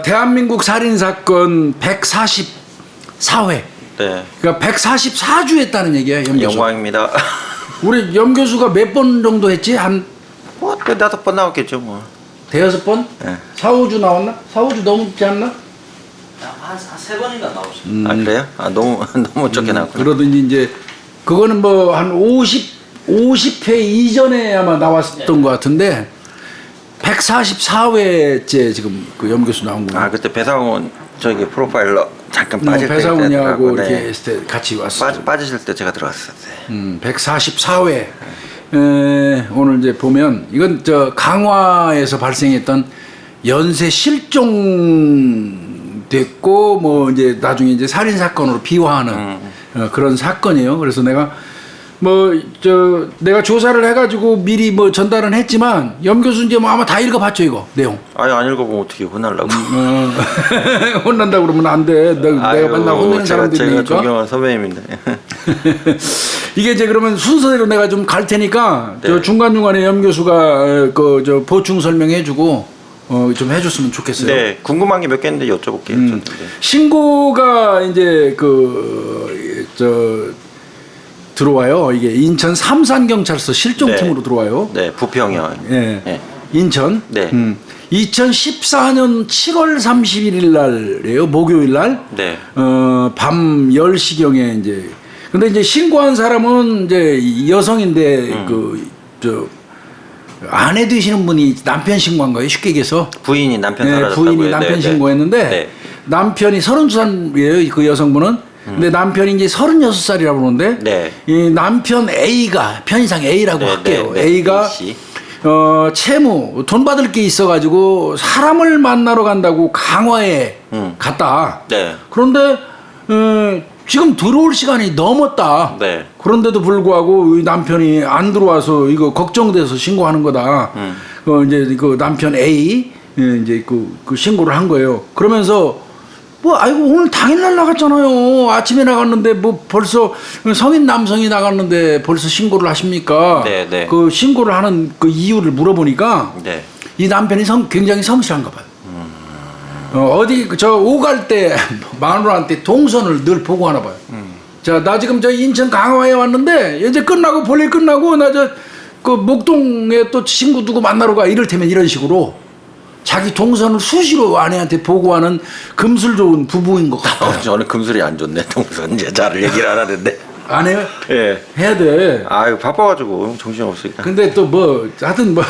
대한민국 살인사건 144회. 네. 그러니까 144주 했다는 얘기야, 염 교수. 영광입니다. 우리 염 교수가 몇 번 정도 했지? 한 뭐, 5번 나왔겠죠, 뭐. 대여섯 번? 네. 4, 5주 나왔나? 4, 5주 넘지 않나? 한 세 번인가 나오죠. 아, 그래요? 아, 너무 적게 나왔구나. 그러든지 이제 그거는 뭐 한 50회 이전에 아마 나왔던 것 같은데 144회째 지금 그 염 교수 나온 거예요. 아, 그때 배상훈 저기 프로파일러 잠깐 빠질 때. 배상훈이하고 네. 이렇게 했을 때 같이 왔어요. 빠지실 때 제가 들어갔었어요. 144회. 오늘 이제 보면 이건 저 강화에서 발생했던 연쇄 실종됐고 뭐 이제 나중에 이제 살인 사건으로 비화하는 그런 사건이에요. 그래서 내가 내가 조사를 해가지고 미리 뭐 전달은 했지만 염 교수 이제 뭐 아마 다 읽어봤죠 이거 내용. 아니 안 읽어보면 어떻게 혼날라고? 혼난다 그러면 안 돼. 내가 맨날 혼내는 사람들이니까. 제가 존경하는 선배님인데. 이게 이제 그러면 순서대로 내가 좀 갈 테니까 네. 저 중간중간에 염 교수가 저 보충 설명해주고 좀 해줬으면 좋겠어요. 네, 궁금한 게 몇 개 있는데 여쭤볼게요. 신고가 이제 들어와요. 이게 인천 삼산경찰서 실종팀으로 네. 들어와요. 네, 부평이요. 예. 네. 인천. 네. 2014년 7월 31일 날이에요. 목요일 날. 네. 밤 10시경에 이제 근데 이제 신고한 사람은 이제 여성인데 아내 되시는 분이 남편 신고한 거예요. 쉽게 얘기해서. 부인이 남편 네, 사라졌다고요. 부인이 남편 네, 신고했는데 네. 남편이 32살이에요. 그 여성분은. 근데 남편이 이제 36살이라고 그러는데 네. 이 남편 A가 편의상 A라고 네, 할게요. 네, 네. A가 A씨. 채무 돈 받을 게 있어가지고 사람을 만나러 간다고 강화에 갔다. 네. 그런데 지금 들어올 시간이 넘었다. 네. 그런데도 불구하고 이 남편이 안 들어와서 이거 걱정돼서 신고하는 거다. 이제 그 남편 A 이제 그 신고를 한 거예요. 그러면서 아이고 오늘 당일날 나갔잖아요. 아침에 나갔는데 뭐 벌써 성인 남성이 나갔는데 벌써 신고를 하십니까? 네, 네. 그 신고를 하는 그 이유를 물어보니까 네. 이 남편이 굉장히 성실한가 봐요. 어디 저 오갈 때 마누라한테 동선을 늘 보고 하나 봐요. 자, 나 지금 저 인천 강화에 왔는데 이제 끝나고 볼일 끝나고 나 저 그 목동에 또 친구 누구 만나러 가 이럴테면 이런 식으로 자기 동선을 수시로 아내한테 보고하는 금술 좋은 부부인 것 같아요. 저는 금술이 안 좋네. 동선 이제 잘 얘기를 안 하는데. 안 해요? 예. 해야 돼. 아유 바빠가지고 정신 없으니까. 근데 또 하여튼 네,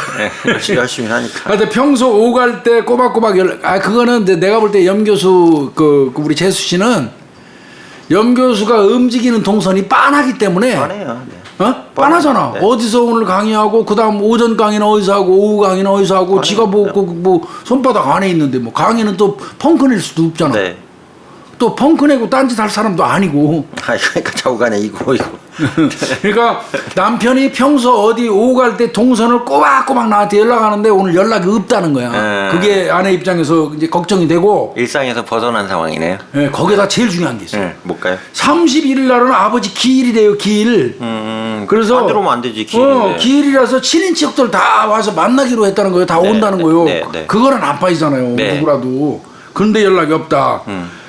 열심히 하니까. 하여튼 평소 오갈 때 꼬박꼬박 그거는 내가 볼 때 염 교수 우리 재수 씨는 염 교수가 움직이는 동선이 빤하기 때문에 뻔해요. 네. 빤하잖아. 네. 어디서 오늘 강의하고 그다음 오전 강의는 어디서 하고 오후 강의는 어디서 하고 지가 뭐 손바닥 안에 있는데 뭐 강의는 또 펑크낼 수도 없잖아. 네. 또 펑크내고 딴짓 할 사람도 아니고. 아 그러니까 자고 가냐 이거. 그러니까 남편이 평소 어디 오고 갈 때 동선을 꼬박꼬박 나한테 연락하는데 오늘 연락이 없다는 거야. 그게 아내 입장에서 이제 걱정이 되고. 일상에서 벗어난 상황이네요. 네, 거기다 제일 중요한 게 있어요. 네, 뭘까요? 31일 날은 아버지 기일이래요, 기일. 그래서 안 들어오면 안 되지. 기일인데. 기일이라서 친인척들 다 와서 만나기로 했다는 거예요. 다 네, 온다는 네, 거예요. 네, 네. 그거는 안 빠지잖아요. 네. 누구라도. 그런데 연락이 없다.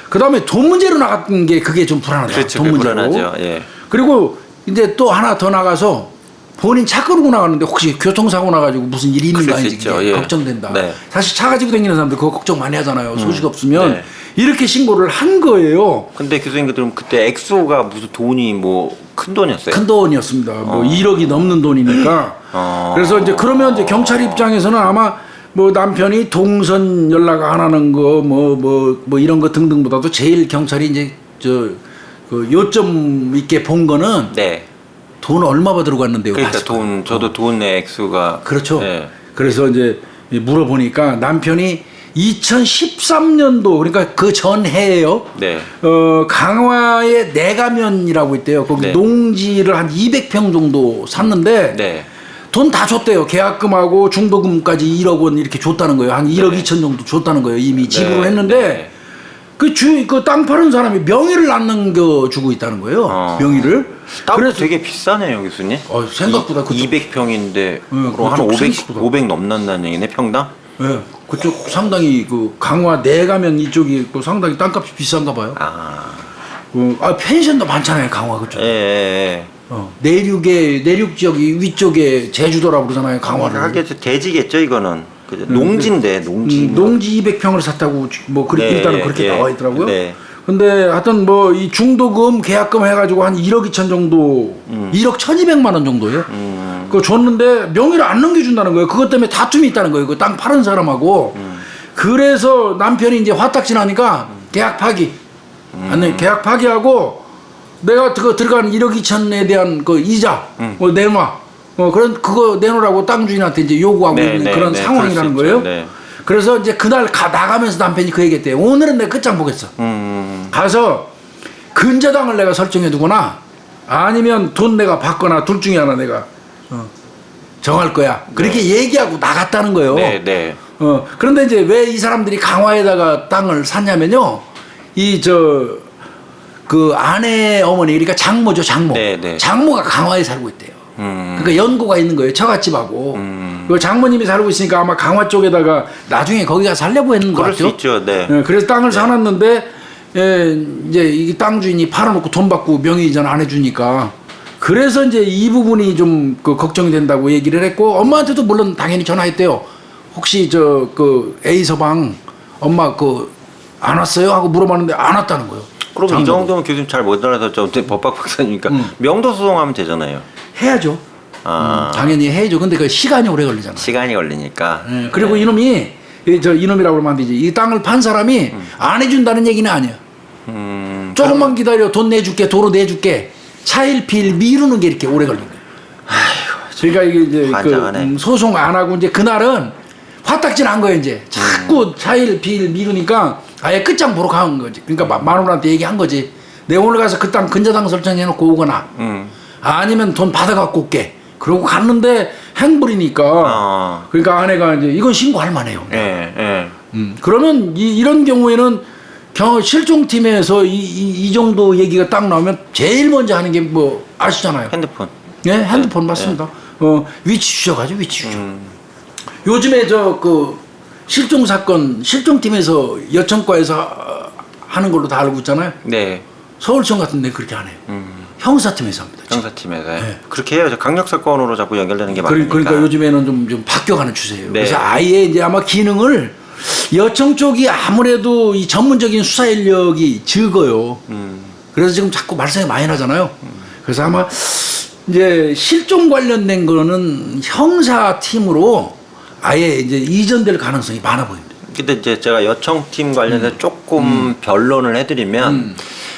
그다음에 돈 문제로 나갔던 게 그게 좀 불안하다. 그렇죠, 돈 문제로. 불안하죠. 예. 그리고 이제 또 하나 더 나가서 본인 차 끌고 나갔는데 혹시 교통사고 나가지고 무슨 일이 있는 거 그럴 수 아닌지 있죠. 예. 걱정된다. 네. 사실 차 가지고 다니는 사람들 그거 걱정 많이 하잖아요. 소식 없으면. 네. 이렇게 신고를 한 거예요. 근데 교수님 그럼 그때 엑소가 무슨 돈이 뭐 큰 돈이었어요? 큰 돈이었습니다. 뭐 1억이 넘는 돈이니까. 그래서 이제 그러면 이제 경찰 입장에서는 아마 뭐 남편이 동선 연락 안 하는 거 뭐 이런 거 등등보다도 제일 경찰이 이제 그 요점 있게 본 거는 네. 돈 얼마 받으러 갔는데요. 그러니까 저도 돈의 액수가. 그렇죠. 네. 그래서 이제 물어보니까 남편이 2013년도 그러니까 그 전해예요. 네. 강화의 내가면이라고 있대요. 거기 네. 농지를 한 200평 정도 샀는데 네. 돈 다 줬대요. 계약금하고 중도금까지 1억 원 이렇게 줬다는 거예요. 한 1억 2천 정도 줬다는 거예요. 이미 지불을 했는데 그 땅 파는 사람이 명의를 안 남겨주고 있다는 거예요. 명의를. 땅도 되게 비싸네요, 교수님. 생각보다 200평인데 그럼 한 그쪽 500 생각보다. 500 넘는다는 얘기네, 평당? 예, 그쪽 상당히 그 강화 내가면 이쪽이 또 상당히 땅값이 비싼가 봐요. 펜션도 많잖아요, 강화 그쪽. 예. 내륙 지역이 위쪽에 제주도라고 그러잖아요, 강화를. 하게 대지겠죠, 이거는. 그죠? 농지인데, 농지. 농지 200평을 샀다고 뭐 네, 일단은 그렇게 예. 나와 있더라고요. 네. 근데 하여튼 뭐 이 중도금 계약금 해가지고 한 1억 2천 정도, 1억 1,200만 원 정도예요. 그거 줬는데 명의를 안 넘겨준다는 거예요. 그것 때문에 다툼이 있다는 거예요. 그 땅 파는 사람하고. 그래서 남편이 이제 화딱지 나니까 계약 파기. 아니 계약 파기하고 내가 그거 들어간 1억 2천에 대한 그 이자 내놔. 그거 내놓으라고 땅 주인한테 이제 요구하고 있는 그런 상황이라는 거예요. 네. 그래서 이제 그날 나가면서 남편이 그 얘기했대요. 오늘은 내가 끝장 보겠어. 가서 근저당을 내가 설정해 두거나 아니면 돈 내가 받거나 둘 중에 하나 내가 정할 거야. 그렇게 얘기하고 나갔다는 거예요. 네. 그런데 이제 왜 이 사람들이 강화에다가 땅을 샀냐면요. 그 아내 어머니, 그러니까 장모죠, 장모. 네. 장모가 강화에 살고 있대요. 그러니까 연고가 있는 거예요, 처갓집하고. 그 장모님이 살고 있으니까 아마 강화 쪽에다가 나중에 거기가 살려고 했는 것 그럴 같죠. 수 있죠, 네. 그래서 땅을 사놨는데 이제 이 땅 주인이 팔아놓고 돈 받고 명의 이전 안 해주니까 그래서 이제 이 부분이 좀 그 걱정이 된다고 얘기를 했고 엄마한테도 물론 당연히 전화했대요. 혹시 그 A 서방 엄마 안 왔어요? 하고 물어봤는데 안 왔다는 거예요. 그럼 이 장모도. 정도면 교수님 잘 못 알아서 법학 박사니까 명도 소송하면 되잖아요. 해야죠. 당연히 해야죠. 근데 그 시간이 오래 걸리잖아요. 시간이 걸리니까. 그리고 이놈이라고 그러면 안 되지. 이 땅을 판 사람이 안 해준다는 얘기는 아니야. 조금만 기다려. 돈 내줄게. 도로 내줄게. 차일피일 미루는 게 이렇게 오래 걸린 거야. 그러니까 이게 이제 소송 안 하고 이제 그날은 화딱지 난 거예요. 이제 자꾸 차일피일 미루니까 아예 끝장 보러 간 거지. 그러니까 마누라한테 얘기한 거지. 내가 오늘 가서 그 땅 근저당 설정해놓고 오거나 아니면 돈 받아갖고 올게. 그러고 갔는데 행불이니까 그러니까 아내가 이제 이건 신고할 만해요. 그러면 이런 경우에는 실종팀에서 이 정도 얘기가 딱 나오면 제일 먼저 하는 게 뭐 아시잖아요. 핸드폰. 네, 핸드폰 맞습니다. 위치 주셔가지고 위치 주죠. 요즘에 실종 사건 실종팀에서 여청과에서 하는 걸로 다 알고 있잖아요. 네. 서울청 같은 데 그렇게 안 해요. 형사팀에서 합니다. 형사팀에서. 네. 그렇게 해야죠. 강력 사건으로 자꾸 연결되는 게 많으니까. 그러니까 요즘에는 좀 바뀌어가는 추세예요. 그래서 아예 이제 아마 기능을 여청 쪽이 아무래도 이 전문적인 수사 인력이 적어요. 그래서 지금 자꾸 말썽이 많이 나잖아요. 그래서 아마 이제 실종 관련된 거는 형사팀으로 아예 이제 이전될 가능성이 많아 보입니다. 근데 이제 제가 여청팀 관련해서 조금 변론을 해드리면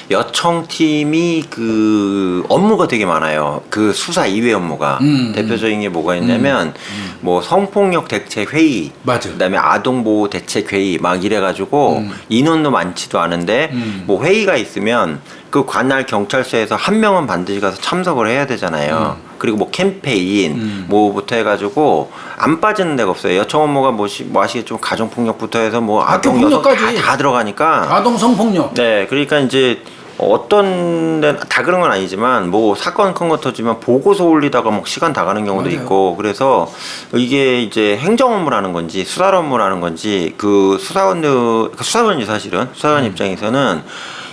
여청팀이 그 업무가 되게 많아요. 그 수사 이외 업무가 대표적인 게 뭐가 있냐면 뭐 성폭력 대책 회의, 맞아. 그다음에 아동 보호 대책 회의 막 이래가지고 인원도 많지도 않은데 뭐 회의가 있으면 그 관할 경찰서에서 한 명은 반드시 가서 참석을 해야 되잖아요. 그리고 뭐 캠페인 뭐부터 해가지고 안 빠지는 데가 없어요. 여청 업무가 뭐 아시겠지만 가정폭력부터 해서 뭐 아동 여성 다 들어가니까 아동 성폭력. 네, 그러니까 이제 어떤 데는 다 그런 건 아니지만 뭐 사건 큰 거 터지면 보고서 올리다가 막 시간 다 가는 경우도 맞아요. 있고 그래서 이게 이제 행정 업무라는 건지 수사 업무라는 건지 그 수사관이 사실은 수사관 입장에서는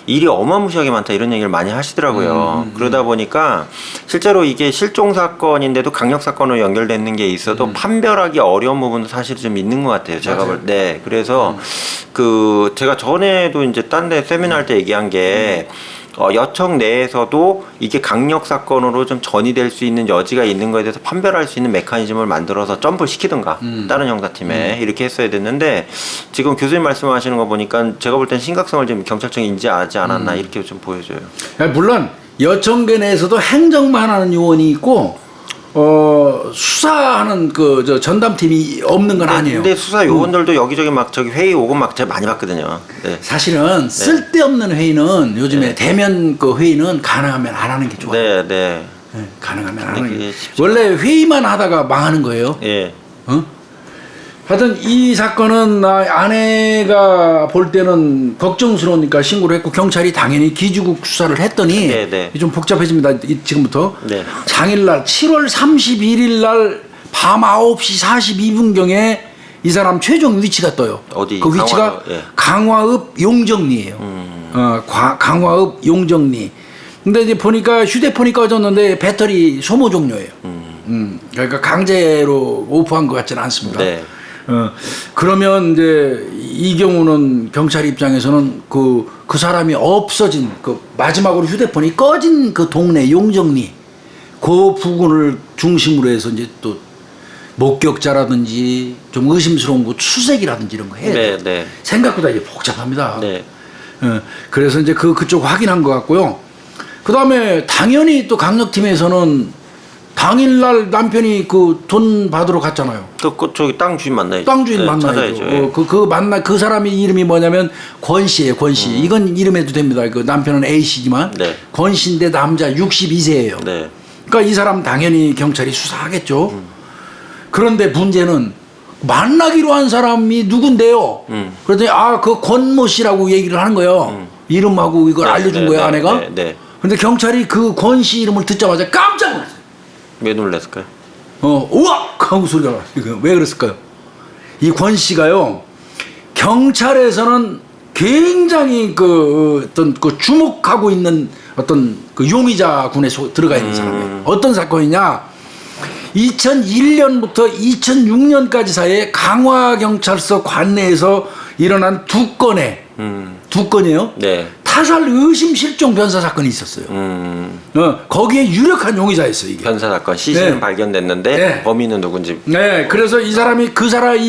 일이 어마무시하게 많다 이런 얘기를 많이 하시더라고요. 그러다 보니까 실제로 이게 실종 사건인데도 강력 사건으로 연결되는 게 있어도 판별하기 어려운 부분도 사실 좀 있는 것 같아요. 제가 볼 때. 그래서 그 제가 전에도 이제 딴 데 세미나 할 때 얘기한 게 여청 내에서도 이게 강력 사건으로 좀 전이될 수 있는 여지가 있는 거에 대해서 판별할 수 있는 메커니즘을 만들어서 점프를 시키든가 다른 형사팀에 이렇게 했어야 됐는데 지금 교수님 말씀하시는 거 보니까 제가 볼 땐 심각성을 좀 경찰청이 인지하지 않았나 이렇게 좀 보여져요. 물론 여청계 내에서도 행정만 하는 요원이 있고 수사하는 그 전담팀이 없는 건 아니에요. 근데 수사 요원들도 여기저기 막 저기 회의 오고 막 제가 많이 봤거든요. 네. 사실은 쓸데없는 회의는 요즘에 대면 그 회의는 가능하면 안 하는 게 좋아요. 네. 가능하면 안 하는 게 원래 회의만 하다가 망하는 거예요. 예. 하여튼 이 사건은 아내가 볼 때는 걱정스러우니까 신고를 했고 경찰이 당연히 기주국 수사를 했더니 좀 복잡해집니다. 지금부터 장일날 7월 31일 날 밤 9시 42분경에 이 사람 최종 위치가 떠요. 어디? 그 위치가 강화읍, 예. 강화읍 용정리예요. 강화읍 용정리. 근데 이제 보니까 휴대폰이 꺼졌는데 배터리 소모 종료예요. 그러니까 강제로 오프한 것 같지는 않습니다. 네. 그러면 이제 이 경우는 경찰 입장에서는 그 사람이 없어진 그 마지막으로 휴대폰이 꺼진 그 동네 용정리 그 부근을 중심으로 해서 이제 또 목격자라든지 좀 의심스러운 거 추색이라든지 이런 거 해야 돼요. 네, 네. 생각보다 이게 복잡합니다. 네. 그래서 이제 그쪽 확인한 것 같고요. 그 다음에 당연히 또 강력팀에서는 당일날 남편이 그 돈 받으러 갔잖아요. 저기 땅 주인 만나야죠. 땅 주인 네, 만나야죠. 찾아야죠. 예. 그 사람이 이름이 뭐냐면 권 씨예요. 권 씨. 이건 이름해도 됩니다. 그 남편은 A 씨지만 네. 권 씨인데 남자 62세예요. 네. 그러니까 이 사람 당연히 경찰이 수사하겠죠. 그런데 문제는 만나기로 한 사람이 누군데요? 그랬더니 그 권모 씨라고 얘기를 하는 거예요. 이름하고 이걸 네, 알려준 네, 거예요, 네, 아내가. 네, 네. 근데 경찰이 그 권 씨 이름을 듣자마자 깜짝 놀랐어요. 왜 놀랐을까요? 우악! 하고 소리가 나요. 왜 그랬을까요? 이 권 씨가요, 경찰에서는 굉장히 어떤 주목하고 있는 어떤 그 용의자 군에 들어가 있는 사람이에요. 어떤 사건이냐? 2001년부터 2006년까지 사이에 강화경찰서 관내에서 일어난 두 건이에요. 네. 타살 의심 실종 변사 사건이 있었어요. 거기에 유력한 용의자였어요, 이게. 변사 사건 시신은 네. 발견됐는데 네. 범인은 누군지. 네, 그래서 이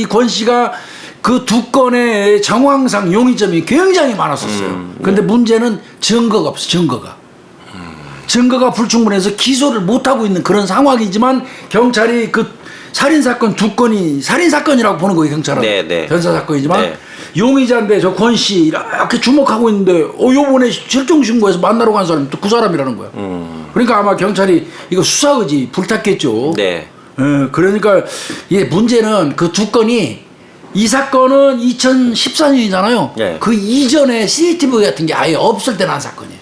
권 씨가 그 두 건의 정황상 용의점이 굉장히 많았었어요. 근데 문제는 증거가 없어, 증거가 불충분해서 기소를 못하고 있는 그런 상황이지만 경찰이 그 살인사건 두 건이 살인사건이라고 보는 거예요, 경찰은. 네, 네. 변사사건이지만 네. 용의자인데 저 권 씨 이렇게 주목하고 있는데 요번에 실종신고해서 만나러 간 사람이 또 그 사람이라는 거야. 그러니까 아마 경찰이 이거 수사의지 불탔겠죠. 네. 그러니까 이게 문제는 그 두 건이 이 사건은 2014년이잖아요. 네. 그 이전에 CCTV 같은 게 아예 없을 때 난 사건이에요.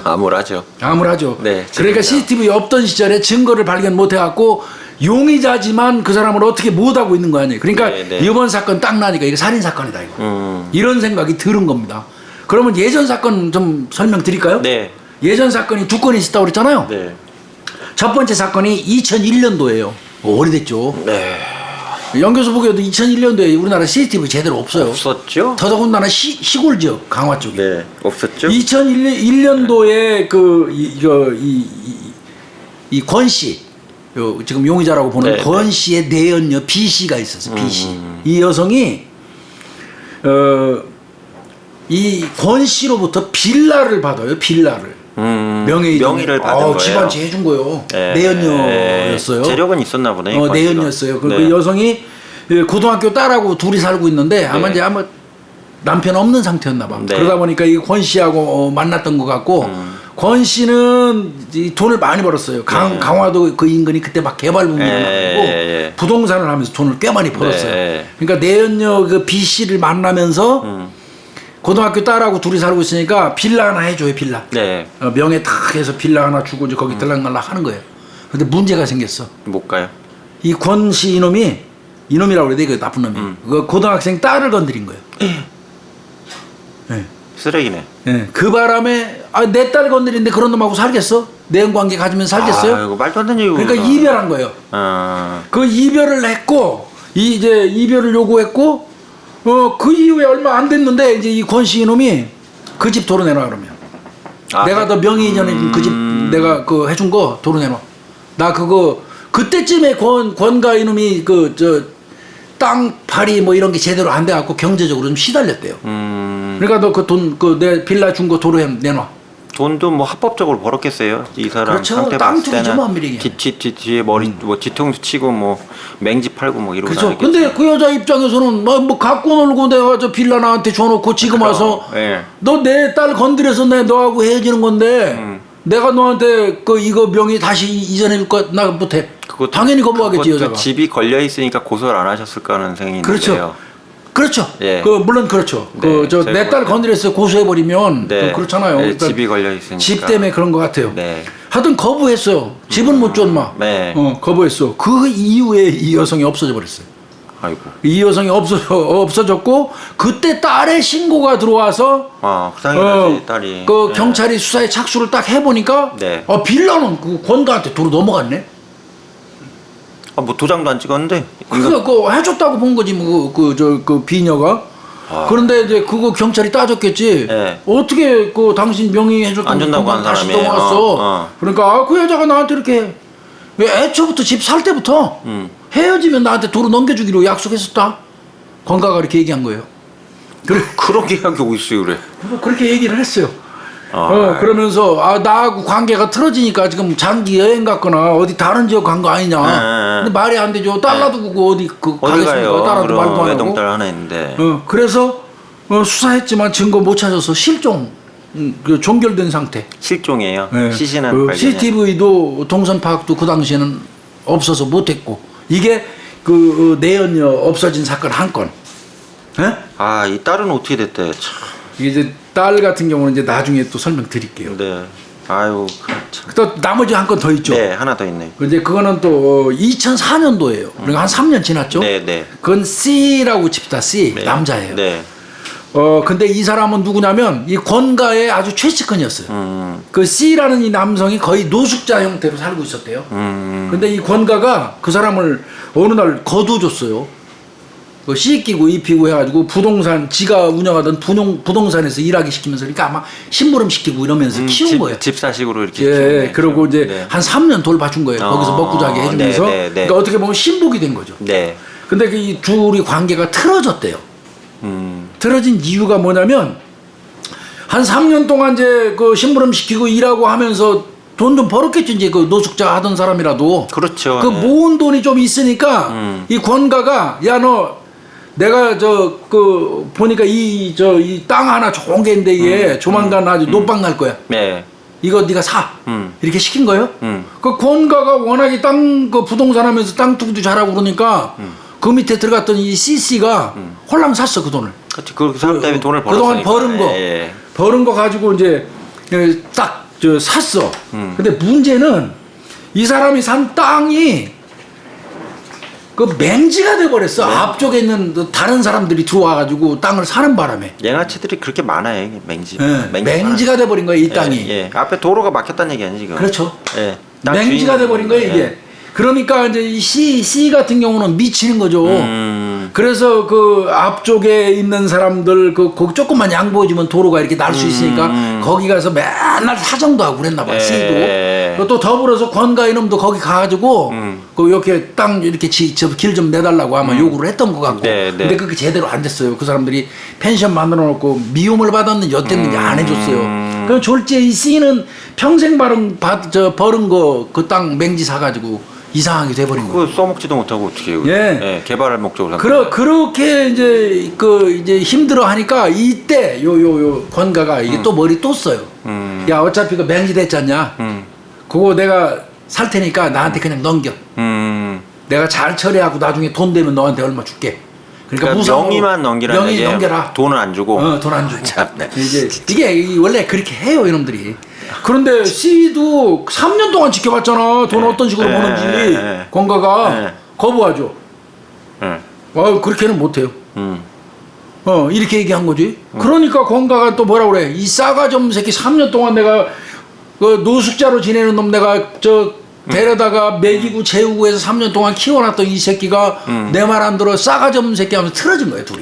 암울하죠. 암울하죠. 네, 그러니까 지금요. CCTV 없던 시절에 증거를 발견 못 해갖고 용의자지만 그 사람을 어떻게 못하고 있는 거 아니에요. 그러니까 네, 네. 이번 사건 딱 나니까 이거 살인사건이다 이거. 이런 생각이 들은 겁니다. 그러면 예전 사건 좀 설명드릴까요? 네. 예전 사건이 두 건이 있었다고 그랬잖아요. 네. 첫 번째 사건이 2001년도예요. 오래됐죠. 네. 연교수 보기에도 2001년도에 우리나라 CCTV 제대로 없어요. 없었죠? 더더군다나 시골 지역 강화 쪽에. 네. 없었죠? 2001년도에 이 권 씨, 지금 용의자라고 보는 네, 권 씨의 내연녀 B 씨가 있었어요. B 씨. 이 여성이 이 권 씨로부터 빌라를 받아요. 빌라를. 명의를 받은 거예요. 집안지 해준 거예요. 네. 내연녀였어요. 재력은 있었나 보네. 권 씨가. 내연녀였어요. 그 네. 여성이 고등학교 딸하고 둘이 살고 있는데 아마 네. 이제 남편 없는 상태였나 봐. 네. 그러다 보니까 이 권 씨하고 만났던 것 같고 권 씨는 이 돈을 많이 벌었어요. 강화도 그 인근이 그때 막 개발붐이라고 예. 부동산을 하면서 돈을 꽤 많이 벌었어요. 네. 그러니까 내연녀 그 B 씨를 만나면서 고등학교 딸하고 둘이 살고 있으니까 빌라 하나 해줘요. 빌라. 네. 명예 탁 해서 빌라 하나 주고 이제 거기 들락날락 하는 거예요. 근데 문제가 생겼어. 못 가요. 이 권 씨 이놈이라고 그래야 돼. 그 나쁜 놈이. 그 고등학생 딸을 건드린 거예요. 네. 쓰레기네. 네. 그 바람에 내 딸 건드린데 그런 놈하고 살겠어? 내연 관계 가지면 살겠어요? 이거 말도 안 되는 얘기구나. 그러니까 이별한 거예요. 그 이별을 했고 이제 이별을 요구했고 그 이후에 얼마 안 됐는데 이제 이 권 씨 이놈이 그 집 도로 내놔 그러면. 내가 너 명의 이전에 그 집 내가 그 해준 거 도로 내놔. 나 그거 그때쯤에 권가 이놈이 땅 팔이 뭐 이런 게 제대로 안 돼갖고 경제적으로 좀 시달렸대요. 그러니까 너 그 돈 내 빌라 준 거 도로 내놔. 돈도 뭐 합법적으로 벌었겠어요. 이 사람 그렇죠. 상태 땅 봤을 투기죠, 때는 엄밀하게. 뒤에 머리 뭐 뒤통수 치고 뭐 맹지 팔고 뭐 이러고 그렇죠. 다녔겠죠. 근데 그 여자 입장에서는 뭐 갖고 놀고 내가 저 빌라 나한테 줘놓고 지금 와서 예. 너 내 딸 건드려서 내 너하고 헤어지는 건데 내가 너한테 이거 명의 다시 이전해 줄 거 나 못해. 당연히 거부하겠지 여자가. 집이 걸려 있으니까 고소를 안 하셨을 가능성이 그렇죠. 있는데요. 그렇죠. 예. 물론 그렇죠. 네, 내 딸 건드려서 고소해버리면 네. 좀 그렇잖아요. 네, 그러니까 집이 걸려 있으니까. 집 때문에 그런 것 같아요. 네. 하여튼 거부했어요. 집은 못 줬마. 네. 거부했어. 그 이후에 이 여성이 없어져 버렸어요. 아이고. 이 여성이 없어졌고 그때 딸의 신고가 들어와서 그 당연하지 딸이. 그 네. 경찰이 수사에 착수를 딱 해보니까 네. 빌런은 그 권가한테 도로 넘어갔네. 뭐 도장도 안 찍었는데. 그거 해줬다고 본 거지 뭐 그 비녀가. 그런데 이제 그거 경찰이 따졌겠지. 네. 어떻게 그 당신 명의 해줬다고 안 준다고 한 다시 사람이. 넘어갔어. 그러니까 그 여자가 나한테 이렇게 애초부터 집 살 때부터 헤어지면 나한테 도로 넘겨주기로 약속했었다. 권가가 그렇게 얘기한 거예요. 그런 계약이 어디 있어요, 그래? 그렇게 얘기를 했어요. 아, 그러면서 나하고 관계가 틀어지니까 지금 장기 여행 갔거나 어디 다른 지역 간 거 아니냐. 근데 말이 안 되죠. 딸 놔두고 어디 어디 가겠습니까? 가요? 딸한테 말도 안 그럼 하고. 외동딸 하나 있는데. 그래서 수사했지만 증거 못 찾아서 실종, 그 종결된 상태. 실종이에요. 네. 시신은 그 발견이. CCTV도 동선 파악도 그 당시에는 없어서 못했고 이게 그 내연녀 없어진 사건 한 건. 예? 이 딸은 어떻게 됐대? 참. 이게 이제 딸 같은 경우는 이제 나중에 또 설명드릴게요. 네. 아유, 참. 또 나머지 한 건 더 있죠. 네, 하나 더 있네. 근데 그거는 또 2004년도예요. 그러니까 한 3년 지났죠. 네, 네. 그건 C라고 칩시다. C 네. 남자예요. 네. 근데 이 사람은 누구냐면 이 권가의 아주 최측근이었어요. 그 C라는 이 남성이 거의 노숙자 형태로 살고 있었대요. 근데 이 권가가 그 사람을 어느 날 거둬줬어요. 그 씻기고 입히고 해가지고 부동산 지가 운영하던 부동산에서 일하게 시키면서 그러니까 아마 심부름 시키고 이러면서 키운 거예요. 집사식으로 이렇게. 예, 키우네. 그러고 이제 네. 한 3년 돌봐준 거예요. 거기서 먹고 자게 해주면서. 네, 네, 네. 그러니까 어떻게 보면 신복이 된 거죠. 네. 근데 그 이 둘이 관계가 틀어졌대요. 음. 틀어진 이유가 뭐냐면 한 3년 동안 이제 그 심부름 시키고 일하고 하면서 돈 좀 벌었겠지 이제 그 노숙자 하던 사람이라도. 그렇죠. 그 네. 모은 돈이 좀 있으니까 이 권가가 야 너 내가 보니까 이 땅 하나 좋은 게 있는데 얘 조만간 아주 노빵 날 거야. 네. 이거 네가 사. 이렇게 시킨 거예요. 음. 그 권가가 워낙에 그 부동산 하면서 땅 투기도 잘하고 그러니까 그 밑에 들어갔던 이 CC가 홀랑 샀어 그 돈을. 그렇지. 그 사람 때문에 돈을 그동안 벌었으니까. 버는 거. 예. 버는 거 가지고 이제 딱 샀어. 근데 문제는 이 사람이 산 땅이 그 맹지가 돼버렸어. 앞쪽에 있는 다른 사람들이 들어와가지고 땅을 사는 바람에. 양아치들이 그렇게 많아요, 이게 맹지. 맹지가 돼버린 거야 이 땅이. 예. 앞에 도로가 막혔다는 얘기 아니지, 지금. 그렇죠. 예. 땅 맹지가 주인은- 돼버린 거예요 이게. 예. 그러니까 이제 이 C 같은 경우는 미치는 거죠. 그래서 그 앞쪽에 있는 사람들 거기 조금만 양보해주면 도로가 이렇게 날 수 있으니까 거기 가서 맨날 사정도 하고 그랬나 봐. 예. C도 또 더불어서 권가 이놈도 거기 가가지고 그 이렇게 땅 이렇게 길 좀 내달라고 아마 요구를 했던 것 같고. 네, 네. 근데 그게 제대로 안 됐어요. 그 사람들이 펜션 만들어 놓고 미움을 받았는지 어땠는지 안 해줬어요. 그럼 졸지에 이 C는 평생 버는 거 그 땅 맹지 사가지고 이상하게 돼버린 거예요. 그거 써먹지도 못하고 어떻게 해요? 예. 개발할 목적으로 삼는 그렇게 이제 이제 힘들어 하니까 이때 권가가 이게 또 머리 또 써요. 야 어차피 그 맹지 됐잖냐. 그거 내가 살 테니까 나한테 그냥 넘겨. 내가 잘 처리하고 나중에 돈 되면 너한테 얼마 줄게. 그러니까 무상으로 명의만 넘기라는 명의 얘기예요. 넘겨라. 돈은 안 주고. 돈 안 주고. 참네. 이제 이게 원래 그렇게 해요 이놈들이. 그런데 C도 3년 동안 지켜봤잖아. 돈 어떤 식으로 버는지. 권가가 거부하죠. 그렇게는 못해요. 이렇게 얘기한 거지. 그러니까 권가가 또 뭐라 그래. 이 싸가지 없는 새끼 3년 동안 내가 그 노숙자로 지내는 놈 내가 데려다가 먹이고 재우고 해서 3년 동안 키워놨던 이 새끼가 내 말 안 들어 싸가지 없는 새끼 하면서 틀어진 거예요 둘이.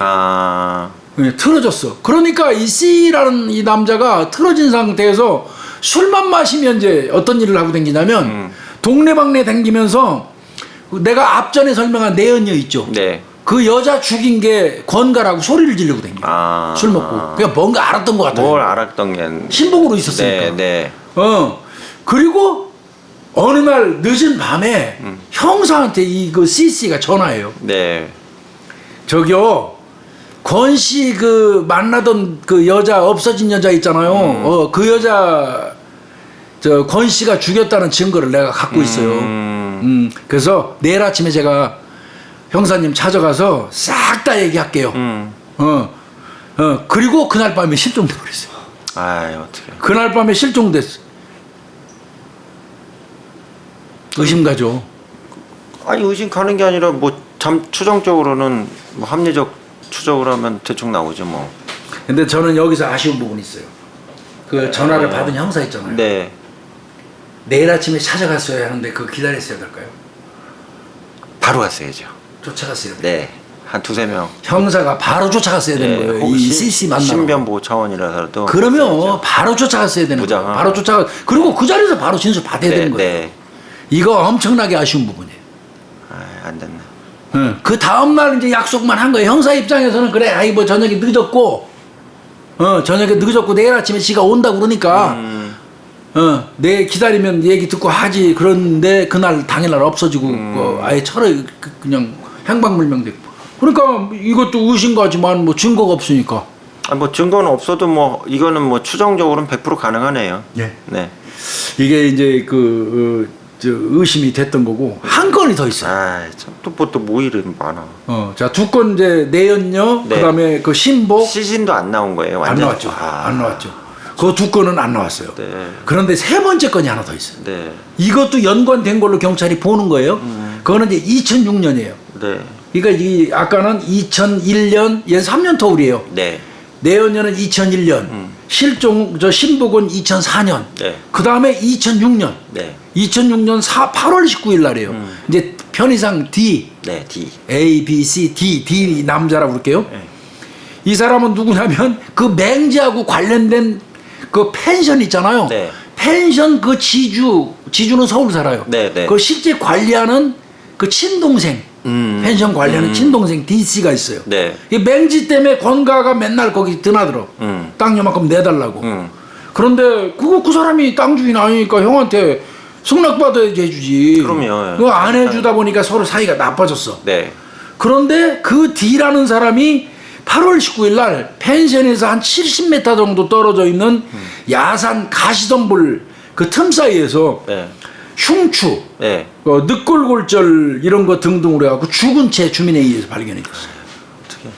틀어졌어. 그러니까 이 C라는 이 남자가 틀어진 상태에서 술만 마시면 이제 어떤 일을 하고 다니냐면 동네방네 다니면서 내가 앞전에 설명한 내연녀 있죠. 네. 그 여자 죽인 게 권가라고 소리를 지르고 다녀. 술 먹고. 그냥 뭔가 알았던 것 같아요. 뭘 알았던 게. 신복으로 있었으니까. 네. 그리고 어느 날 늦은 밤에 형사한테 그 CC가 전화해요. 네. 저기요. 권 씨 그 만나던 그 여자 없어진 여자 있잖아요. 그 여자 권 씨가 죽였다는 증거를 내가 갖고 있어요. 그래서 내일 아침에 제가 형사님 찾아가서 싹 다 얘기할게요. 그리고 그날 밤에 실종돼 버렸어요. 어떻게. 그날 밤에 실종됐어. 의심 가죠. 아니 의심 가는 게 아니라 뭐 추정적으로는 뭐 합리적 추적을 하면 대충 나오죠 뭐. 근데 저는 여기서 아쉬운 부분이 있어요. 그 전화를 받은 형사 있잖아요. 네. 내일 아침에 찾아갔어야 하는데 그거 기다렸어야 될까요? 바로 갔어야죠. 쫓아갔어야 돼요. 네. 한 두세 명. 형사가 바로 쫓아갔어야 되는 거예요. 이 혹시 CC 만나러. 신변보호 차원이라서도. 그러면 바로 쫓아갔어야 되는 거예요. 무장하고. 바로 쫓아가. 그리고 그 자리에서 바로 진술 받아야 되는 거예요. 네. 이거 엄청나게 아쉬운 부분이에요. 아, 안 됐네. 그 다음 날 이제 약속만 한 거예요. 형사 입장에서는 그래, 아이 뭐 저녁에 늦었고, 저녁에 늦었고 내일 아침에 지가 온다 그러니까, 내일 기다리면 얘기 듣고 하지. 그런데 그날 당일날 없어지고 아예 철회 그냥 행방불명됐고. 그러니까 이것도 의심가지만 뭐 증거가 없으니까. 아, 뭐 증거는 없어도 뭐 이거는 뭐 추정적으로는 100% 가능하네요. 네. 네. 이게 이제 저 의심이 됐던 거고 한 건이 더 있어요. 아, 참또뭐 일이 많아. 자, 두 건 이제 내연녀, 네. 그다음에 그 신복 시신도 안 나온 거예요. 안 완전. 나왔죠. 아. 안 나왔죠. 그 두 건은 안 나왔어요. 네. 그런데 세 번째 건이 하나 더 있어요. 네. 이것도 연관된 걸로 경찰이 보는 거예요. 그거는 이제 2006년이에요. 네. 그러니까 이 아까는 2001년, 얘 3년 터울이에요. 네. 내연녀는 2001년, 실종 저 신복은 2004년. 네. 그 다음에 2006년. 네. 2006년 8월 19일 날이에요. 이제 편의상 D, 네. D. A, B, C, D 남자라고 그럴게요. 네. 이 사람은 누구냐면 그 맹지하고 관련된 그 펜션 있잖아요. 네. 펜션 그 지주는 서울 살아요. 네, 네. 그 실제 관리하는 그 친동생, 펜션 관리하는 친동생 DC가 있어요. 네. 이 맹지 때문에 권가가 맨날 거기 드나들어. 땅 요만큼 내달라고. 그런데 그 사람이 땅 주인 아니니까 형한테 승낙받아야지 해주지. 그럼요. 그거 안 해주다 보니까 서로 사이가 나빠졌어. 네. 그런데 그 D라는 사람이 8월 19일 날 펜션에서 한 70m 정도 떨어져 있는 야산 가시덤불 그 틈 사이에서 네. 흉추, 네. 늑골골절 이런 거 등등으로 해갖고 죽은 채 주민에 의해서 발견이 됐어요. 어떻게?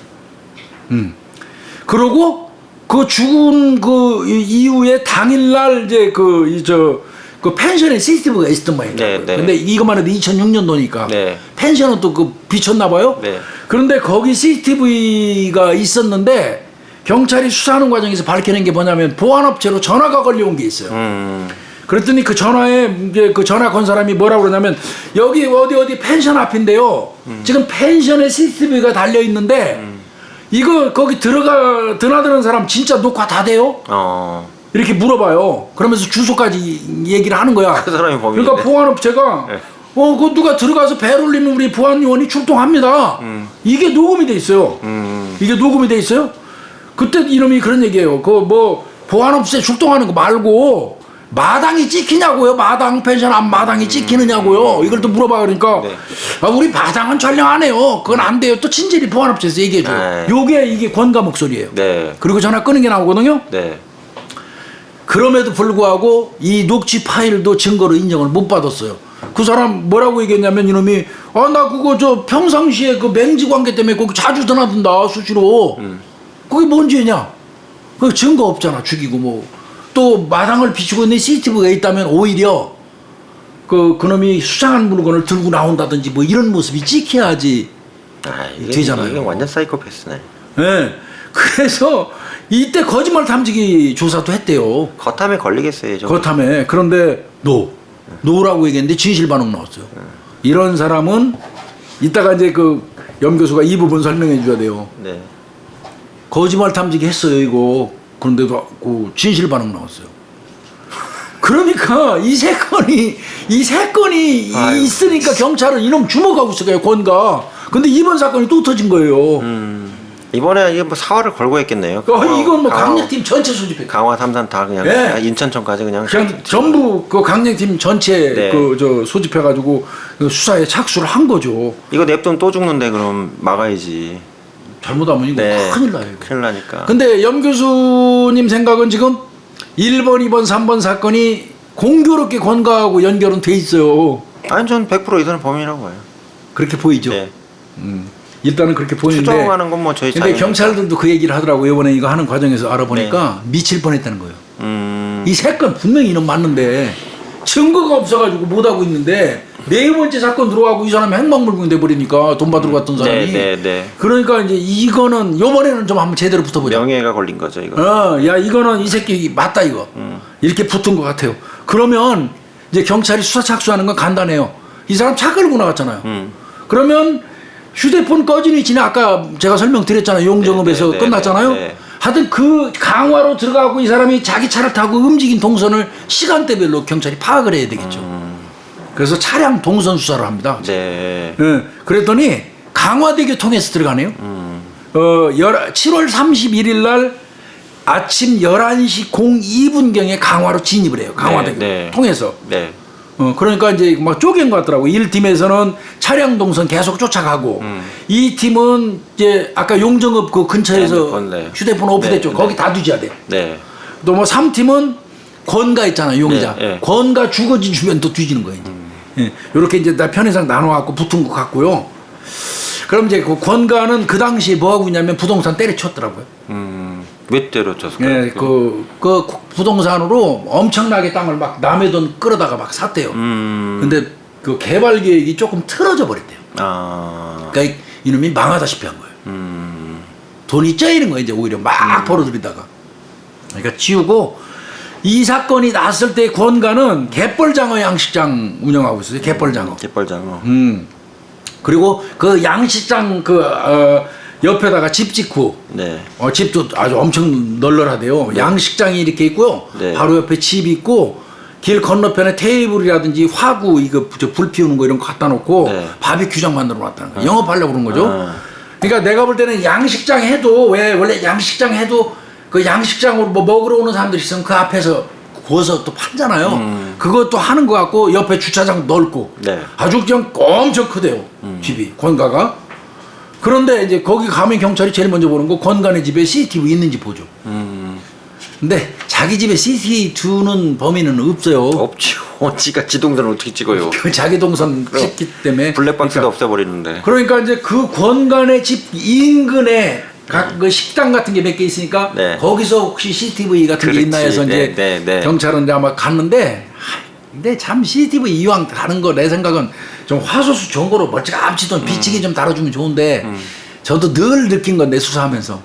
그러고 그 죽은 그 이후에 당일날 이제 그 펜션에 CCTV가 있었던 모양이에요. 네, 네. 근데 이것만 해도 2006년도니까 네. 펜션은 또 그 비쳤나 봐요. 네. 그런데 거기 CCTV가 있었는데 경찰이 수사하는 과정에서 밝혀낸 게 뭐냐면 보안업체로 전화가 걸려온 게 있어요. 그랬더니 그 전화에 이제 그 전화 건 사람이 뭐라고 그러냐면 여기 어디 펜션 앞인데요. 지금 펜션에 CCTV가 달려 있는데 이거 거기 드나드는 사람 진짜 녹화 다 돼요? 이렇게 물어봐요. 그러면서 주소까지 얘기를 하는 거야. 그 사람이 범인인데. 그러니까 보안업체가 네. 그 누가 들어가서 배를 올리면 우리 보안요원이 출동합니다. 이게 녹음이 돼 있어요. 이게 녹음이 돼 있어요. 그때 이놈이 그런 얘기예요. 그 뭐 보안업체 출동하는 거 말고 마당이 찍히냐고요. 마당 펜션 앞 마당이 찍히느냐고요. 이걸 또 물어봐 그러니까 네. 우리 마당은 촬영 안 해요. 그건 안 돼요. 또 친절히 보안업체에서 얘기해줘요. 네. 이게 권가 목소리예요. 네. 그리고 전화 끊은 게 나오거든요. 네. 그럼에도 불구하고 이 녹취 파일도 증거로 인정을 못 받았어요. 그 사람 뭐라고 얘기했냐면 이놈이 나 그거 저 평상시에 그 맹지 관계 때문에 거기 자주 드나든다 수시로. 그게 뭔 죄냐? 그 증거 없잖아. 죽이고 뭐. 또 마당을 비추고 있는 CCTV가 있다면 오히려 그놈이 수상한 물건을 들고 나온다든지 뭐 이런 모습이 찍혀야지 되잖아요. 이게 완전 사이코패스네. 네. 그래서 이때 거짓말 탐지기 조사도 했대요. 거탐에 걸리겠어요. 저거. 거탐에. 그런데 노라고 얘기했는데 진실 반응 나왔어요. 이런 사람은 이따가 이제 그 염 교수가 이 부분 설명해 줘야 돼요. 네. 거짓말 탐지기 했어요 이거. 그런데도 그 진실 반응 나왔어요. 그러니까 이 세 건이 아유. 있으니까 경찰은 이놈 주목하고 있어요 권가. 근데 이번 사건이 또 터진 거예요. 이번에 이게 뭐 사활을 걸고 했겠네요. 이건 뭐 강력팀 전체 수집해. 강화 3산 다 그냥 네. 인천청까지 그냥 전부 그 강력팀 전체 네. 소집해가지고 그 수사에 착수를 한 거죠. 이거 냅두면 또 죽는데 그럼 막아야지. 잘못하면 이거 네. 큰일 나요. 이거. 큰일 나니까. 근데 염 교수님 생각은 지금 1번, 2번, 3번 사건이 공교롭게 권가하고 연결은 돼 있어요. 아니 전 100% 이사는 범인이라고 봐요. 그렇게 보이죠. 네. 일단은 그렇게 보이는데. 추정하는 건 뭐 저희 근데 자유니까. 경찰들도 그 얘기를 하더라고요. 이번에 이거 하는 과정에서 알아보니까 미칠 뻔했다는 거예요. 이 세 건 분명히 이놈 맞는데 증거가 없어가지고 못하고 있는데 네 번째 사건 들어가고 이 사람이 행방불명 돼버리니까 돈 받으러 갔던 사람이. 네. 그러니까 이제 이거는 요번에는 좀 한번 제대로 붙어보자. 명예가 걸린 거죠 이거. 야 이거는 이 새끼 맞다 이거. 이렇게 붙은 것 같아요. 그러면 이제 경찰이 수사 착수하는 건 간단해요. 이 사람 차 끌고 나갔잖아요. 그러면 휴대폰 꺼진 위치는 아까 제가 설명드렸잖아요. 용정읍에서 네, 끝났잖아요. 네. 하여튼 그 강화로 들어가고 이 사람이 자기 차를 타고 움직인 동선을 시간대별로 경찰이 파악을 해야 되겠죠. 그래서 차량 동선 수사를 합니다. 네. 예, 그랬더니 강화대교 통해서 들어가네요. 7월 31일 날 아침 11시 02분경에 강화로 진입을 해요. 강화대교 네. 통해서. 네. 그러니까 이제 막 쪼갠 것 같더라고. 1팀에서는 차량 동선 계속 쫓아가고, 2팀은 이제 아까 용정읍 그 근처에서 네. 휴대폰 오프됐죠. 네. 거기 다 뒤져야 돼. 네. 또 뭐 3팀은 권가 있잖아요. 용의자. 네. 권가 주거지 주변 또 뒤지는 거예요. 이제. 이렇게 이제 다 편의상 나눠갖고 붙은 것 같고요. 그럼 이제 그 권가는 그 당시에 뭐 하고 있냐면 부동산 때려쳤더라고요. 왜 때려쳤을까요? 예, 그 부동산으로 엄청나게 땅을 막 남의 돈 끌어다가 막 샀대요. 근데 그 개발 계획이 조금 틀어져 버렸대요. 아. 그러니까 이놈이 망하다시피 한 거예요. 돈이 쩌이는 거예요. 이제 오히려 막 벌어들이다가. 그러니까 지우고 이 사건이 났을 때 권가는 갯벌장어 양식장 운영하고 있어요. 갯벌장어. 갯벌장어. 그리고 그 양식장 옆에다가 집 짓고 네. 집도 아주 엄청 널널하대요. 양식장이 이렇게 있고요. 네. 바로 옆에 집이 있고 길 건너편에 테이블이라든지 화구 이거 불 피우는 거 이런 거 갖다 놓고 네. 바비큐장 만들어 놨다는 거예요. 영업하려고 그런 거죠. 아. 그러니까 내가 볼 때는 양식장 해도 왜 원래 양식장 해도 그 양식장으로 뭐 먹으러 오는 사람들이 있으면 그 앞에서 구워서 또 팔잖아요. 그것도 하는 것 같고 옆에 주차장 넓고 네. 아주 그냥 엄청 크대요. 집이 권가가. 그런데 이제 거기 가면 경찰이 제일 먼저 보는 거 권간의 집에 CCTV 있는지 보죠. 근데 자기 집에 CCTV 두는 범인은 없어요. 없죠. 지가 지동선을 어떻게 찍어요? 그 자기 동선 찍기 때문에. 블랙박스도 없애버리는데. 그러니까 이제 그 권간의 집 인근에 각 그 식당 같은 게 몇 개 있으니까 네. 거기서 혹시 CCTV 같은 게 그렇지. 있나 해서 이제 네. 경찰은 이제 아마 갔는데 근데 참 CCTV 이왕 가는 거 내 생각은 좀 화소수 좋은 거로 멀찌감치 좀 비치게 좀 달아주면 좋은데 저도 늘 느낀 건데 수사하면서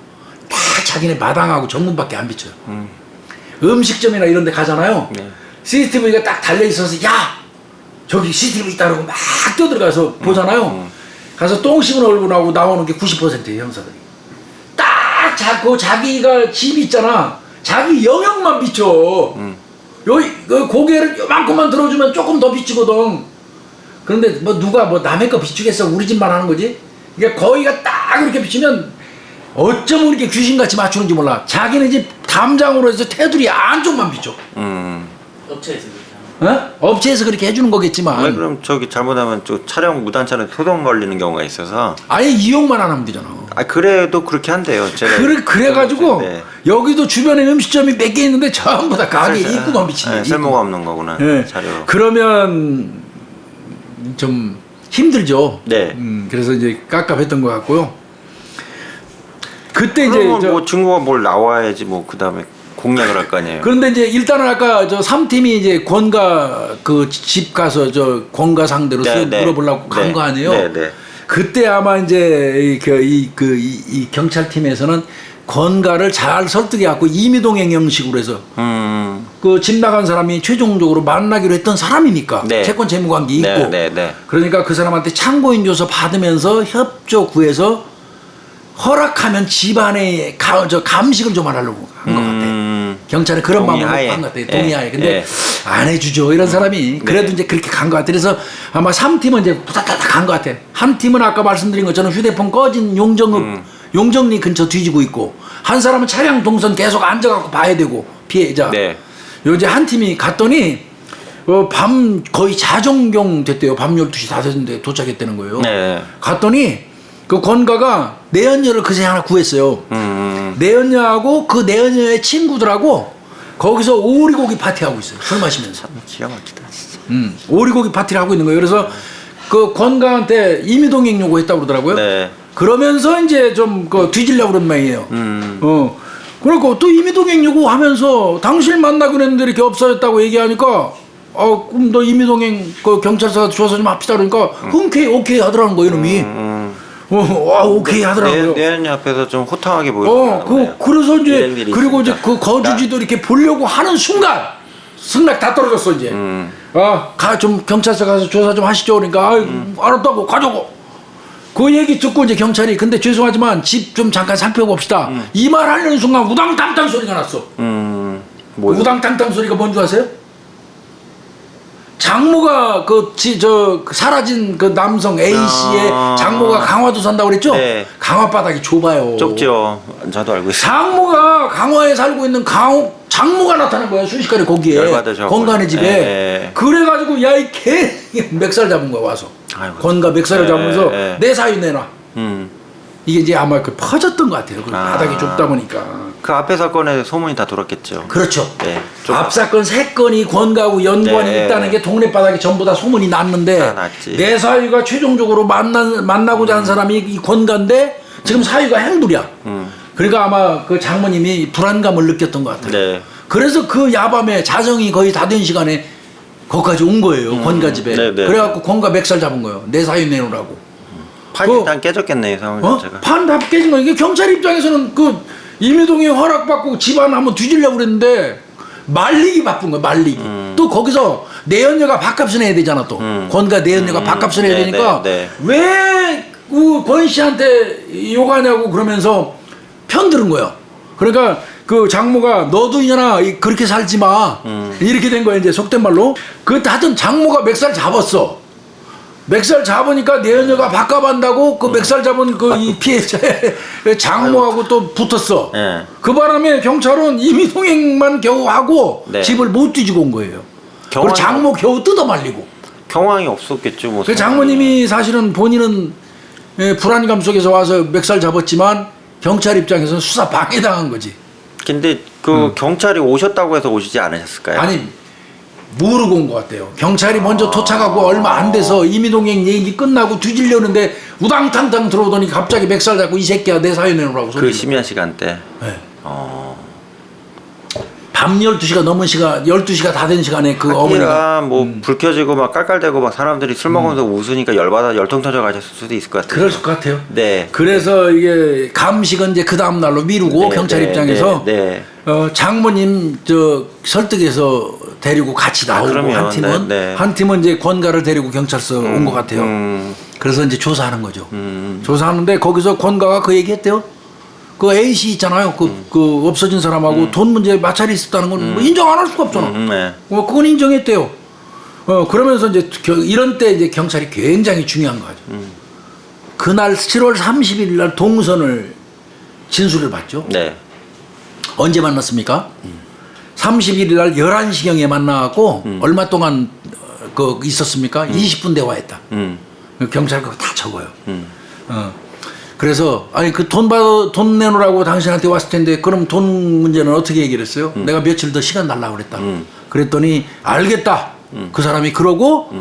다 자기네 마당하고 정문밖에 안 비쳐요. 음식점이나 이런 데 가잖아요. 네. CCTV가 딱 달려 있어서 야 저기 CCTV 있다 그러고 막 뛰어들어가서 보잖아요. 가서 똥 씹은 얼굴하고 나오는 게 90%예요 형사들이. 딱 그 자기가 집 있잖아. 자기 영역만 비춰. 여기 그 고개를 요만큼만 들어주면 조금 더 비추거든. 그런데 뭐 누가 뭐 남의 거 비추겠어? 우리 집만 하는 거지. 그러니까 거기가 딱 이렇게 비추면 어쩜 이렇게 귀신같이 맞추는지 몰라. 자기네 집 담장으로 해서 테두리 안쪽만 비춰. 업체에서 그렇게 하는 업체에서 그렇게 해주는 거겠지만. 왜 그럼 저기 잘못하면 저 촬영 무단차는 소송 걸리는 경우가 있어서. 아예 이용만 안 하면 되잖아. 아 그래도 그렇게 한대요. 제가 그래가지고 네. 여기도 주변에 음식점이 몇 개 있는데 전부 다 가게 입구만 비치네. 네, 쓸모가 없는 거구나. 네. 자료. 그러면 좀 힘들죠. 네. 그래서 이제 깝깝했던 것 같고요. 그때 이제 그러면 뭐 증거가 뭘 나와야지 뭐 그 다음에 공략을 할 거 아니에요. 그런데 이제 일단은 아까 저 3팀이 이제 권가 그 집 가서 저 권가 상대로 쓱 물어보려고 간 거 아니에요. 네. 그때 아마 이제 이 경찰팀에서는 권가를 잘 설득해 갖고 임의동행 형식으로 해서 그 집 나간 사람이 최종적으로 만나기로 했던 사람이니까 네. 채권 채무 관계 있고 네. 그러니까 그 사람한테 참고인 줘서 받으면서 협조 구해서 허락하면 집안에 감식을 좀 하려고 한 것 같아. 경찰은 그런 마음으로 간 것 같아요. 동의하에. 근데 안 해주죠. 이런 사람이. 그래도 이제 그렇게 간 것 같아. 그래서 아마 3팀은 이제 부닥다닥 간 것 같아. 한 팀은 아까 말씀드린 것처럼 휴대폰 꺼진 용정리 근처 뒤지고 있고 한 사람은 차량 동선 계속 앉아갖고 봐야 되고 피해자. 네. 이제 한 팀이 갔더니 밤 거의 자정경 됐대요. 밤 12시 다 됐는데 도착했다는 거예요. 네. 갔더니 그 권가가 내연녀를 그새 하나 구했어요. 내연녀하고 그 내연녀의 친구들하고 거기서 오리고기 파티하고 있어요. 술 마시면서. 기가 막히다 진짜. 오리고기 파티를 하고 있는 거예요. 그래서 그 권가한테 임의동행 요구했다고 그러더라고요. 네. 그러면서 이제 좀 그 뒤질려고 그런 모양이에요. 그러니까 또 임의동행 요구하면서 당신 만나기로 했는데 이렇게 없어졌다고 얘기하니까 그럼 너 임의동행 그 경찰서가 조사 좀 합시다 그러니까 흔쾌히 오케이 하더라는 거 이놈이. 오케이 하더라고요. 내연녀 앞에서 좀 호탕하게 보이고. 그래서 이제 그리고 이제 그 거주지도 이렇게 보려고 하는 순간 승낙 다 떨어졌어 이제. 좀 경찰서 가서 조사 좀 하시죠 그러니까 알았다고 가자고. 그 얘기 듣고 이제 경찰이 근데 죄송하지만 집 좀 잠깐 살펴봅시다. 이 말 하려는 순간 우당탕탕 소리가 났어. 뭐요? 우당탕탕 소리가 뭔지 아세요? 장모가 사라진 그 남성 A 씨의 장모가 강화도 산다고 그랬죠? 네. 강화 바닥이 좁아요. 좁죠. 저도 알고 있어요. 장모가 강화에 살고 있는 장모가 나타난 거야 순식간에 거기에 열받으셔. 건간의 집에. 네. 그래가지고 야 이 개 맥살 잡은 거야 와서. 아이고. 건가 맥살을 잡으면서 네. 내 사유 내놔. 이게 이제 아마 퍼졌던 것 같아요. 그 바닥이 좁다 보니까. 그 앞에 사건에 소문이 다 돌았겠죠. 그렇죠. 네. 좀 앞 사건 3건이 권가하고 연관이 네. 있다는 게 동네 바닥에 전부 다 소문이 났는데 다 났지. 내 사유가 최종적으로 만나고자 한 사람이 이 권가인데 지금 사유가 행불이야. 그러니까 아마 그 장모님이 불안감을 느꼈던 것 같아요. 네. 그래서 그 야밤에 자정이 거의 다 된 시간에 거기까지 온 거예요. 권가 집에. 네, 네. 그래갖고 권가 맥살 잡은 거예요. 내 사유 내놓으라고. 판이 일단 깨졌겠네 이 상황 자체가. 판 다 깨진 거. 이게 경찰 입장에서는 그 임의동에 허락받고 집안 한번 뒤지려고 그랬는데 말리기 바쁜 거야. 말리기. 또 거기서 내연녀가 밥값을 내야 되잖아 또. 권가 내연녀가 밥값을 내야 네, 되니까 네, 왜 그 권 씨한테 욕하냐고 그러면서 편드는 거야. 그러니까 그 장모가 너도 이년아 그렇게 살지 마. 이렇게 된 거야 이제 속된 말로. 하여튼 장모가 맥살 잡았어. 맥살 잡으니까 내연녀가 밥값한다고 그 맥살 잡은 그 이 피해자의 장모하고 또 붙었어. 네. 그 바람에 경찰은 임의동행만 겨우 하고 네. 집을 못 뒤지고 온 거예요. 그리고 경황이 장모 겨우 뜯어 말리고. 경황이 없었겠죠. 뭐. 그 장모님이 사실은 본인은 불안감 속에서 와서 맥살 잡았지만 경찰 입장에서는 수사 방해당한 거지. 근데 그 경찰이 오셨다고 해서 오시지 않으셨을까요? 아니 모르고 온 것 같아요. 경찰이 먼저 도착하고 얼마 안 돼서 임의동행 얘기 끝나고 뒤지려는데 우당탕탕 들어오더니 갑자기 맥살 잡고 이 새끼야 내 사유 내놓으라고 그 소리. 심야 시간대. 네. 밤 12시가 넘은 시간 12시가 다 된 시간에 그 어머니가 뭐불 켜지고 막 깔깔대고 막 사람들이 술 먹으면서 웃으니까 열받아 열통 터져 가셨을 수도 있을 것 같아요. 그럴 것 같아요. 네. 그래서 이게 감식은 이제 그 다음 날로 미루고 네, 경찰 네, 입장에서 네, 장모님 설득해서 데리고 같이 나오고 그러면, 한 팀은 네. 한 팀은 이제 권가를 데리고 경찰서 온 것 같아요. 그래서 이제 조사하는 거죠. 조사하는데 거기서 권가가 그 얘기했대요. 그 A 씨 있잖아요. 그 없어진 사람하고 돈 문제 마찰이 있었다는 건 뭐 인정 안 할 수가 없잖아. 네. 그건 인정했대요. 그러면서 이제 이런 때 이제 경찰이 굉장히 중요한 거죠. 그날 7월 30일 날 동선을 진술을 받죠. 네. 언제 만났습니까? 31일 날 11시경에 만나갖고 얼마 동안 있었습니까? 20분 대화했다. 경찰 그거 다 적어요. 그래서 아니 그 돈 내놓으라고 당신한테 왔을 텐데 그럼 돈 문제는 어떻게 얘기를 했어요? 내가 며칠 더 시간 달라고 그랬다. 그랬더니 알겠다. 그 사람이 그러고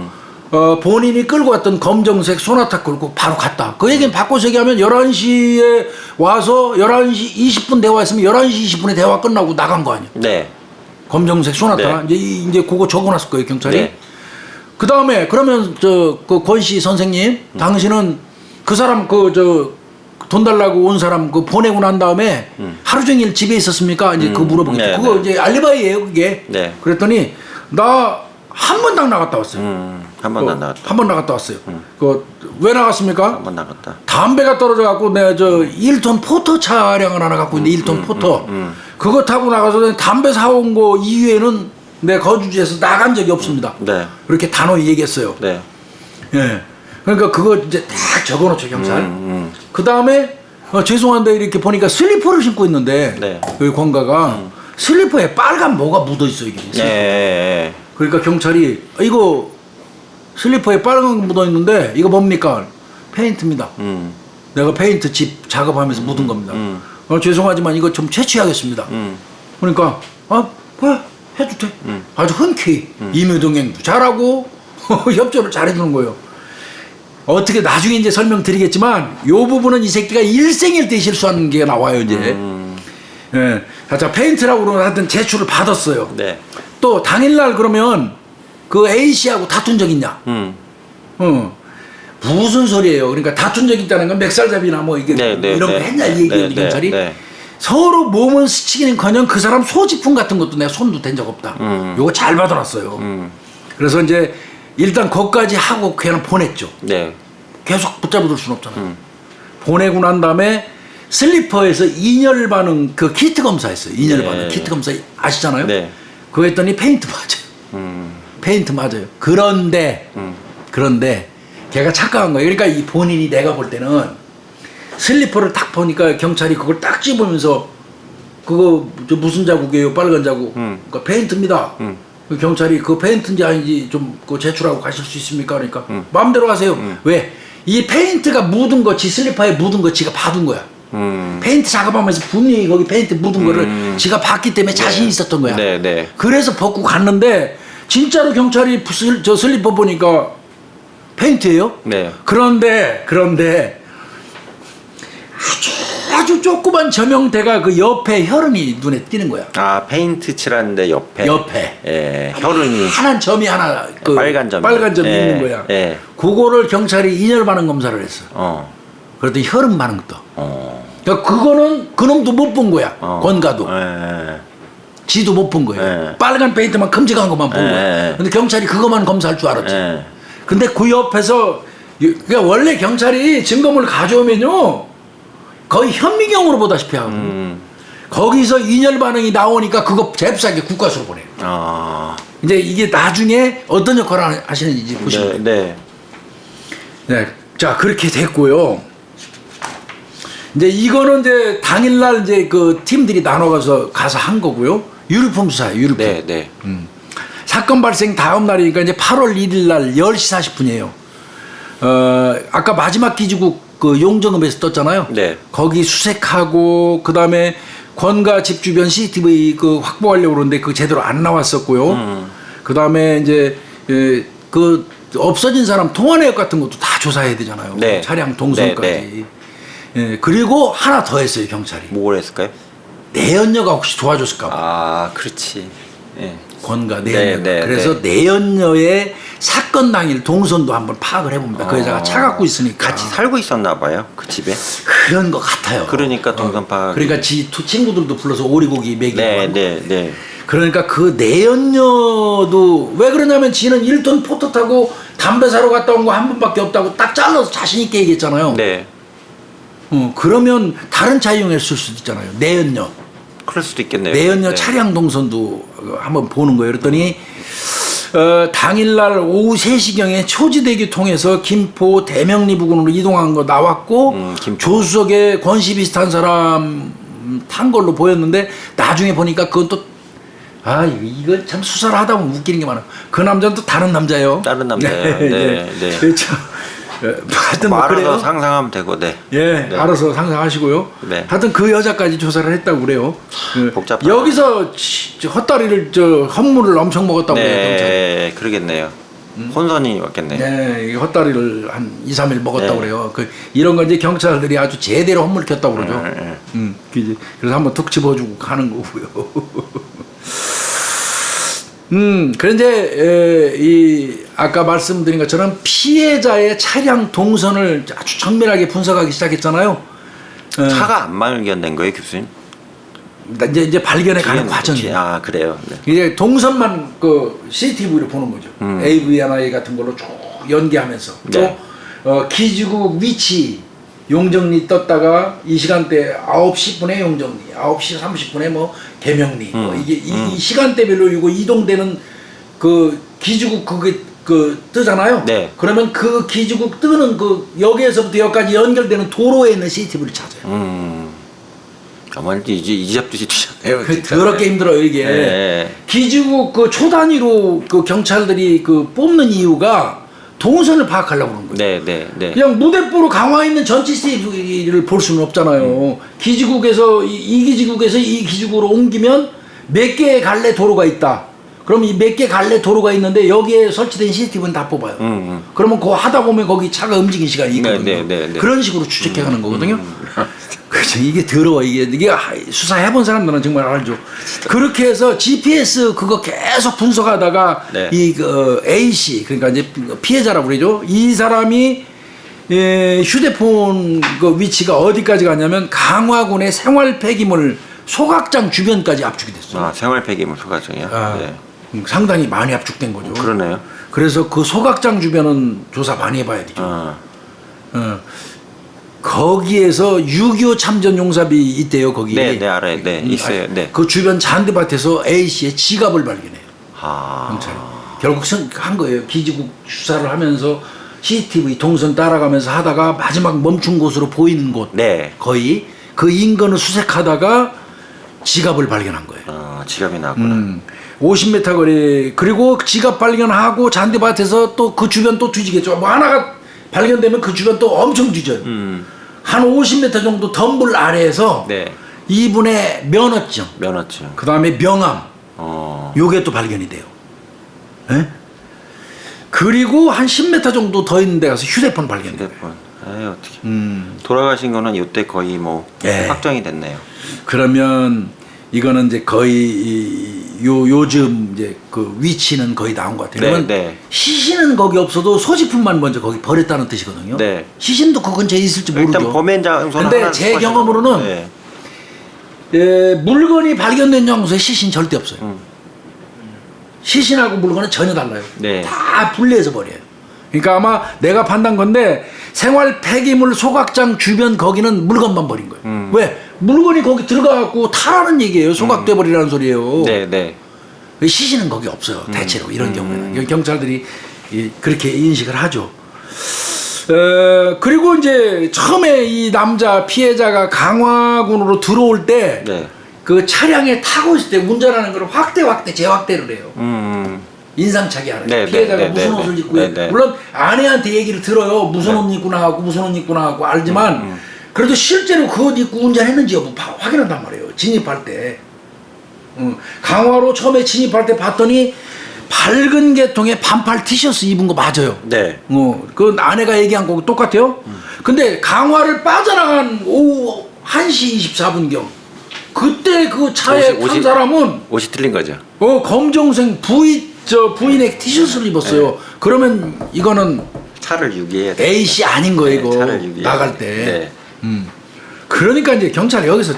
본인이 끌고 왔던 검정색 소나타 끌고 바로 갔다. 그 얘기는 바꿔서 얘기하면 11시에 와서 11시 20분 대화했으면 11시 20분에 대화 끝나고 나간 거 아니야. 네. 검정색 소나타. 네. 이제 그거 적어놨을 거예요 경찰이. 네. 그 다음에 그러면 그 권씨 선생님, 당신은 그 사람 돈 달라고 온 사람 보내고 난 다음에 하루 종일 집에 있었습니까? 이제 그거 물어보겠죠. 네, 그거 네. 이제 알리바이예요 그게. 네. 그랬더니 나 한 번당 나갔다 왔어요. 한 번도 안 나갔다. 한 번 나갔다 왔어요. 왜 나갔습니까? 한 번 나갔다. 담배가 떨어져 갖고 내가 1톤 포터 차량을 하나 갖고 있는데 1톤 포터 그거 타고 나가서 담배 사온 거 이후에는 내 거주지에서 나간 적이 없습니다. 네. 그렇게 단호히 얘기했어요. 네. 예. 그러니까 그거 이제 딱 적어놓죠 경찰. 그 다음에 죄송한데 이렇게 보니까 슬리퍼를 신고 있는데 네. 그 권가가 슬리퍼에 빨간 뭐가 묻어 있어 이게. 네. 그러니까 경찰이 이거 슬리퍼에 빨간 거 묻어 있는데 이거 뭡니까? 페인트입니다. 내가 페인트 집 작업하면서 묻은 겁니다. 죄송하지만 이거 좀 채취하겠습니다. 그러니까 그래 해도 돼. 아주 흔쾌히 임의동행도 잘하고 협조를 잘해주는 거예요. 어떻게 나중에 이제 설명드리겠지만 요 부분은 이 새끼가 일생일 때 실수하는 게 나와요 이제. 예. 자 페인트라고 그러면 하여튼 제출을 받았어요. 네. 또 당일날 그러면 그 A 씨하고 다툰 적 있냐? 무슨 소리예요? 그러니까 다툰 적 있다는 건 멱살잡이나 뭐 이게 네, 네, 이런 거 네. 했냐 이 얘기예요, 경찰이. 네. 서로 몸은 스치기는커녕 그 사람 소지품 같은 것도 내가 손도 댄 적 없다. 요거 잘 받아놨어요. 그래서 이제 일단 거기까지 하고 그냥 보냈죠. 네. 계속 붙잡아둘 수는 없잖아요. 보내고 난 다음에 슬리퍼에서 인열 반응 그 키트 검사했어요. 인열 네. 반응 키트 검사 아시잖아요. 네. 그거 했더니 페인트 맞아요. 페인트 맞아요. 그런데 걔가 착각한 거예요. 그러니까 이 본인이 내가 볼 때는 슬리퍼를 딱 보니까 경찰이 그걸 딱 집으면서 그거 저 무슨 자국이에요? 빨간 자국. 그러니까 페인트입니다. 그 경찰이 그 페인트인지 아닌지 좀 그 제출하고 가실 수 있습니까? 그러니까 마음대로 하세요. 왜? 이 페인트가 묻은 거, 지 슬리퍼에 묻은 거 지가 받은 거야. 페인트 작업하면서 분명히 거기 페인트 묻은 거를 지가 봤기 때문에 자신이 있었던 거야. 네, 네. 그래서 벗고 갔는데 진짜로 경찰이 저 슬리퍼 보니까 페인트예요. 네. 그런데 아주 조그만 저명대가 그 옆에 혈흔이 눈에 띄는 거야. 아, 페인트 칠하는데 옆에. 예, 혈흔이. 환한 점이 하나 그 빨간 점이. 예, 있는 거야. 예. 그거를 경찰이 인열 반응 검사를 했어. 그랬더니 혈흔 반응 떠. 그러니까 그거는 그놈도 못 본 거야. 권가도. 예. 지도 못 본 거예요. 예. 빨간 페인트만 큼직한 것만 본 예. 거야. 근데 경찰이 그것만 검사할 줄 알았지. 예. 근데 그 옆에서 그러니까 원래 경찰이 증거물을 가져오면요 거의 현미경으로 보다시피 하고 거기서 인열 반응이 나오니까 그거 잽싸게 국과수로 보내요. 이제 이게 나중에 어떤 역할을 하시는지 보시면 돼요. 네. 자 그렇게 됐고요. 이제 이거는 이제 당일날 이제 그 팀들이 가서 한 거고요. 유류품 수사예요. 유류품. 네. 사건 발생 다음 날이니까 이제 8월 1일 날 10시 40분이에요. 아까 마지막 기지국 그 용정읍에서 떴잖아요. 네. 거기 수색하고 그다음에 권가 집 주변 CCTV 그 확보하려고 그러는데 그 제대로 안 나왔었고요. 그다음에 이제 그 없어진 사람 통화 내역 같은 것도 다 조사해야 되잖아요. 네. 차량 동선까지. 네, 예, 그리고 하나 더 했어요, 경찰이. 뭘 했을까요? 내연녀가 혹시 도와줬을까 봐. 아, 그렇지. 예. 권가 내연녀. 네, 그래서 내연녀의 사건 당일 동선도 한번 파악을 해봅니다. 그 여자가 차 갖고 있으니까. 같이 살고 있었나 봐요, 그 집에. 그런 것 같아요. 그러니까 동선 파악. 그러니까 친구들도 불러서 오리고기 먹이고. 네. 그러니까 그 내연녀도 왜 그러냐면 지는 1톤 포터 타고 담배 사러 갔다 온 거 한 번밖에 없다고 딱 잘라서 자신 있게 얘기했잖아요. 네. 그러면 다른 차 이용했을 수도 있잖아요. 내연녀. 그럴 수도 있겠네요. 내연녀 네. 차량 동선도 한번 보는 거예요. 그랬더니 당일날 오후 3시경에 초지대교 통해서 김포 대명리 부근으로 이동한 거 나왔고 김포. 조수석에 권씨 비슷한 사람 탄 걸로 보였는데 나중에 보니까 그건 또 이거 참 수사를 하다 보면 웃기는 게 많아. 그 남자는 또 다른 남자예요. 다른 남자예요. 네. 그렇죠. 하여튼 뭐 알아서 그래요. 상상하면 되고, 네. 예, 네. 알아서 상상하시고요. 네. 하여튼 그 여자까지 조사를 했다고 그래요. 복잡하다. 여기서 헛다리를 헛물을 엄청 먹었다고 그래요. 경찰이. 네, 그러겠네요. 혼선이 왔겠네요. 네, 이 헛다리를 한 2, 3일 먹었다고 네. 그래요. 이런 건 이제 경찰들이 아주 제대로 헛물 켰다고 그러죠. 그래서 한번 툭 집어주고 가는 거고요. 그런데 이제 이 아까 말씀드린 것처럼 피해자의 차량 동선을 아주 정밀하게 분석하기 시작했잖아요. 차가 안 발견된 거예요, 교수님? 이제 발견해 가는 과정이에요. 아, 그래요. 네. 이제 동선만 그 CCTV로 보는 거죠. AVNI 같은 걸로 쭉 연계하면서 네. 또 기지국 위치 용정리 떴다가 이 시간대 9시 10분에 용정리, 9시 30분에 뭐 개명리, 뭐 이게 이 시간대별로 이거 이동되는 그 기지국 그게 그 뜨잖아요. 네. 그러면 그 기지국 뜨는 그 여기에서부터 여기까지 연결되는 도로에 있는 CCTV를 찾아요. 아무래도 이 잡듯이 주잖아요. 그 더럽게 힘들어요 이게. 네. 기지국 그 초단위로 그 경찰들이 그 뽑는 이유가 동선을 파악하려고 그러는 거예요. 네. 그냥 무대포로 강화에 있는 전체 CCTV를 볼 수는 없잖아요. 기지국에서 이 기지국에서 이 기지국으로 옮기면 몇 개의 갈래 도로가 있다. 그럼 이 몇 개 갈래 도로가 있는데 여기에 설치된 CCTV는 다 뽑아요. 그러면 그거 하다 보면 거기 차가 움직이는 시간이 있거든요. 네. 그런 식으로 추적해가는 거거든요. 그렇죠. 이게 더러워. 이게 수사해본 사람들은 정말 알죠. 그렇게 해서 GPS 그거 계속 분석하다가 네. A 씨 그러니까 이제 피해자라고 그러죠. 이 사람이 휴대폰 그 위치가 어디까지 갔냐면 강화군의 생활 폐기물 소각장 주변까지 압축이 됐어요. 아, 생활 폐기물 소각장이요? 네. 상당히 많이 압축된 거죠. 그러네요. 그래서 그 소각장 주변은 조사 많이 해봐야 되죠. 거기에서 6.25 참전 용사비 있대요. 거기. 네, 네 알아요. 네, 있어요. 네. 그 주변 잔디밭에서 A 씨의 지갑을 발견해요. 아, 경찰이. 결국 한 거예요. 기지국 수사를 하면서 CCTV 동선 따라가면서 하다가 마지막 멈춘 곳으로 보이는 곳. 네. 거의 그 인근을 수색하다가 지갑을 발견한 거예요. 지갑이 나왔구나. 50m 거리 그리고 지갑 발견하고 잔디밭에서 또 그 주변 또 뒤지겠죠. 뭐 하나가 발견되면 그 주변 또 엄청 뒤져요. 한 50m 정도 덤불 아래에서 네. 이분의 면허증, 면허증. 그 다음에 명함, 요게 또 발견이 돼요. 예? 그리고 한 10m 정도 더 있는 데 가서 휴대폰 발견돼요. 휴대폰. 아유, 어떻게. 돌아가신 거는 이때 거의 뭐 예. 확정이 됐네요. 그러면 이거는 이제 거의 요즘 이제 그 위치는 거의 나온 것 같아요. 네, 그러면 네. 시신은 거기 없어도 소지품만 먼저 거기 버렸다는 뜻이거든요. 네. 시신도 그 근처에 있을지 모르죠. 일단 범행 장소는 근데 하나 제 추가하시는 경험으로는 네. 물건이 발견된 장소에 시신 절대 없어요. 시신하고 물건은 전혀 달라요. 네. 다 분리해서 버려요. 그러니까 아마 내가 판단 건데 생활 폐기물 소각장 주변 거기는 물건만 버린 거예요. 왜? 물건이 거기 들어가갖고 타라는 얘기예요. 소각돼 버리라는 소리예요. 네, 네. 시신은 거기 없어요. 대체로 이런 경우에는 경찰들이 그렇게 인식을 하죠. 그리고 이제 처음에 이 남자 피해자가 강화군으로 들어올 때 네. 그 차량에 타고 있을 때 운전하는 걸 확대 재확대를 해요. 인상착의 하는 네, 피해자가 네, 무슨 네, 옷을 네, 입고 네, 네. 물론 아내한테 얘기를 들어요. 무슨 옷 입고 나가고 무슨 옷 입고 나가고 알지만 그래도 실제로 그 옷 입고 운전했는지 여부 확인한단 말이에요. 진입할 때. 강화로 처음에 진입할 때 봤더니 밝은 계통의 반팔 티셔츠 입은 거 맞아요. 네. 그 아내가 얘기한 거고 똑같아요. 근데 강화를 빠져나간 오후 1시 24분경 그때 그 차에 탄 사람은 옷이 틀린 거죠. 검정색 부인의 티셔츠를 입었어요. 그러면 이거는 차를 유기해야 돼. A 씨 아닌 거예요. 네, 이거 차를 유기해야 나갈 돼. 때. 네. 그러니까 이제 경찰이 여기서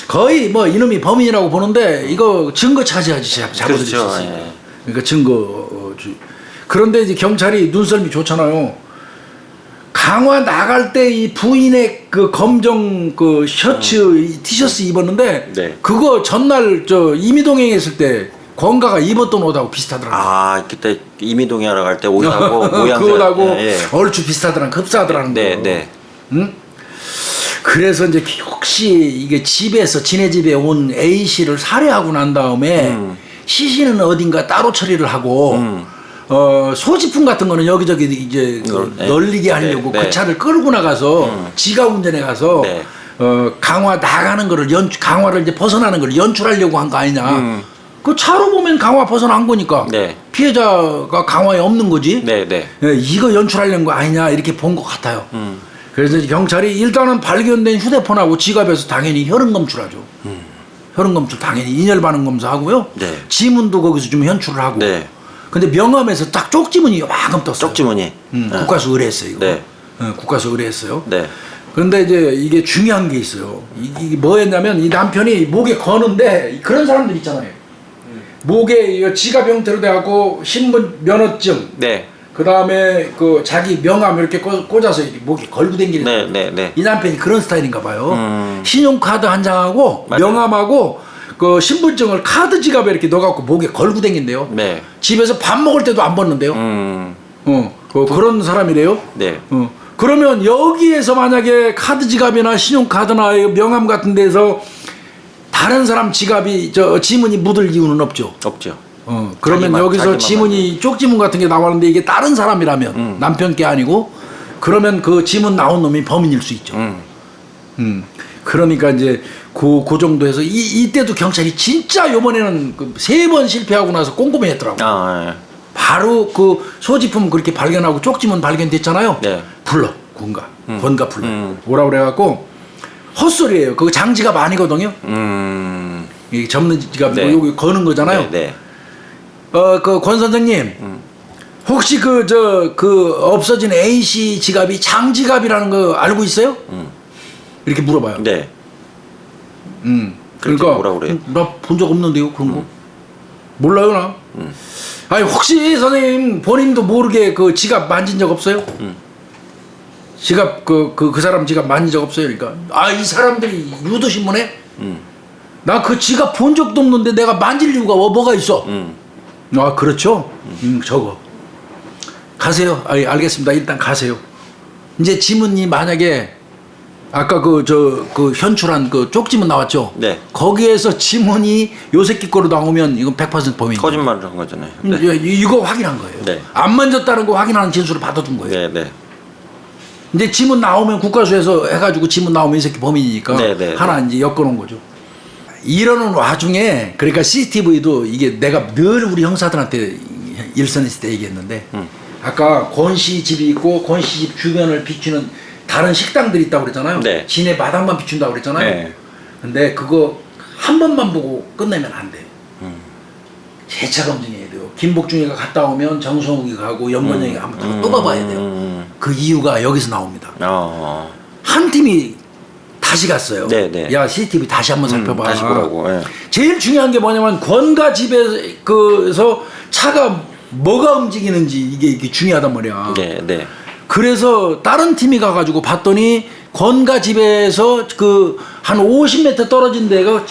거의 뭐 이놈이 범인이라고 보는데 이거 증거 차지하지 잡아들일 수 그렇죠. 있어요. 예. 그러니까 증거 그런데 이제 경찰이 눈썰미 좋잖아요. 강화 나갈 때 이 부인의 그 검정 그 셔츠 티셔츠 입었는데 네. 그거 전날 저 이미동행 했을 때 권가가 입었던 옷하고 비슷하더라고요. 아, 그때 이미동에 하러 갈 때 옷하고 모양새. 그 옷하고 예, 예. 얼추 비슷하더라, 흡사하더라는 거. 네, 네. 응? 그래서 이제 혹시 이게 집에서 지네 집에 온 A 씨를 살해하고 난 다음에 시신은 어딘가 따로 처리를 하고 소지품 같은 거는 여기저기 이제 네. 널리게 하려고 네, 그 네. 차를 끌고 나가서 지가 운전해 가서 네. 강화 나가는 거를 강화를 이제 벗어나는 걸 연출하려고 한 거 아니냐. 그 차로 보면 강화 벗어난 거니까 네. 피해자가 강화에 없는 거지. 네, 네. 이거 연출하려는 거 아니냐 이렇게 본 것 같아요. 그래서 이제 경찰이 일단은 발견된 휴대폰하고 지갑에서 당연히 혈흔 검출하죠. 혈흔 검출 당연히 인열 반응 검사하고요. 네. 지문도 거기서 좀 현출을 하고. 네. 근데 명함에서 딱 쪽지문이 요만큼 떴어요. 쪽지문이. 국가서 의뢰했어요. 이거. 네. 국가서 의뢰했어요. 네. 그런데 이제 이게 중요한 게 있어요. 이게 뭐였냐면 이 남편이 목에 거는데 그런 사람들 있잖아요. 목에 지갑 형태로 돼갖고 신분 면허증. 네. 그 다음에 그 자기 명함 이렇게 꽂아서 이렇게 목에 걸고 다니는 네, 네, 네. 이 남편이 그런 스타일인가 봐요. 신용카드 한 장하고 맞아요. 명함하고 그 신분증을 카드 지갑에 이렇게 넣어갖고 목에 걸고 다닌대요. 네. 집에서 밥 먹을 때도 안 벗는데요. 그런 사람이래요. 네. 그러면 여기에서 만약에 카드 지갑이나 신용카드나 명함 같은 데서 다른 사람 지갑이 지문이 묻을 이유는 없죠. 없죠. 그러면 자기만, 여기서 자기만 지문이 쪽지문 같은 게 나왔는데 이게 다른 사람이라면 남편 게 아니고 그러면 그 지문 나온 놈이 범인일 수 있죠. 그러니까 이제 그 정도에서 이때도 경찰이 진짜 요번에는 그 3번 실패하고 나서 꼼꼼히 했더라고요. 아, 예. 바로 그 소지품 그렇게 발견하고 쪽지문 발견됐잖아요. 네. 불러 권가 불러요. 오라 그래갖고 헛소리예요. 그거 장지갑 아니거든요. 이 접는 지갑 네. 여기 거는 거잖아요. 네. 그 권 선생님 혹시 그 없어진 AC 지갑이 장지갑이라는 거 알고 있어요? 이렇게 물어봐요. 네. 그러니까 뭐라 그래요? 나 본 적 없는데요 그런 거 몰라요 나. 아니 혹시 선생님 본인도 모르게 그 지갑 만진 적 없어요? 지갑 그 사람 지갑 만진 적 없어요? 그러니까 이 사람들이 유도 신문에 나 그 지갑 본 적도 없는데 내가 만질 이유가 뭐가 있어? 아 그렇죠? 저거 가세요. 알겠습니다. 일단 가세요. 이제 지문이 만약에 아까 그 현출한 그 쪽지문 나왔죠? 네. 거기에서 지문이 요 새끼 거로 나오면 이건 100% 범인. 거짓말을 한 거잖아요. 네. 이거 확인한 거예요. 네. 안 만졌다는 거 확인하는 진술을 받아둔 거예요. 네, 네. 이제 지문 나오면 국가수에서 해가지고 지문 나오면 이 새끼 범인이니까 네, 네, 하나 이제 엮어놓은 거죠. 이러는 와중에 그러니까 CCTV도 이게 내가 늘 우리 형사들한테 일선 있을 때 얘기했는데 아까 권씨 집이 있고 권씨 집 주변을 비추는 다른 식당들이 있다고 그랬잖아요. 네. 지네 마당만 비춘다고 그랬잖아요. 네. 근데 그거 한 번만 보고 끝내면 안 돼요. 재차 검증해야 돼요. 김복중이가 갔다 오면 정성욱이 가고 연건영이가 한번 또 봐봐야 돼요. 그 이유가 여기서 나옵니다. 한 팀이 다시 갔어요. 네, 네. 야 CCTV 다시 한번 살펴봐. 다시 보라고. 네. 제일 중요한 게 뭐냐면 권가 집에서 차가 뭐가 움직이는지 이게 중요하단 말이야. 네, 네. 그래서 다른 팀이 가가지고 봤더니 권가 집에서 그 한 50m 떨어진 데가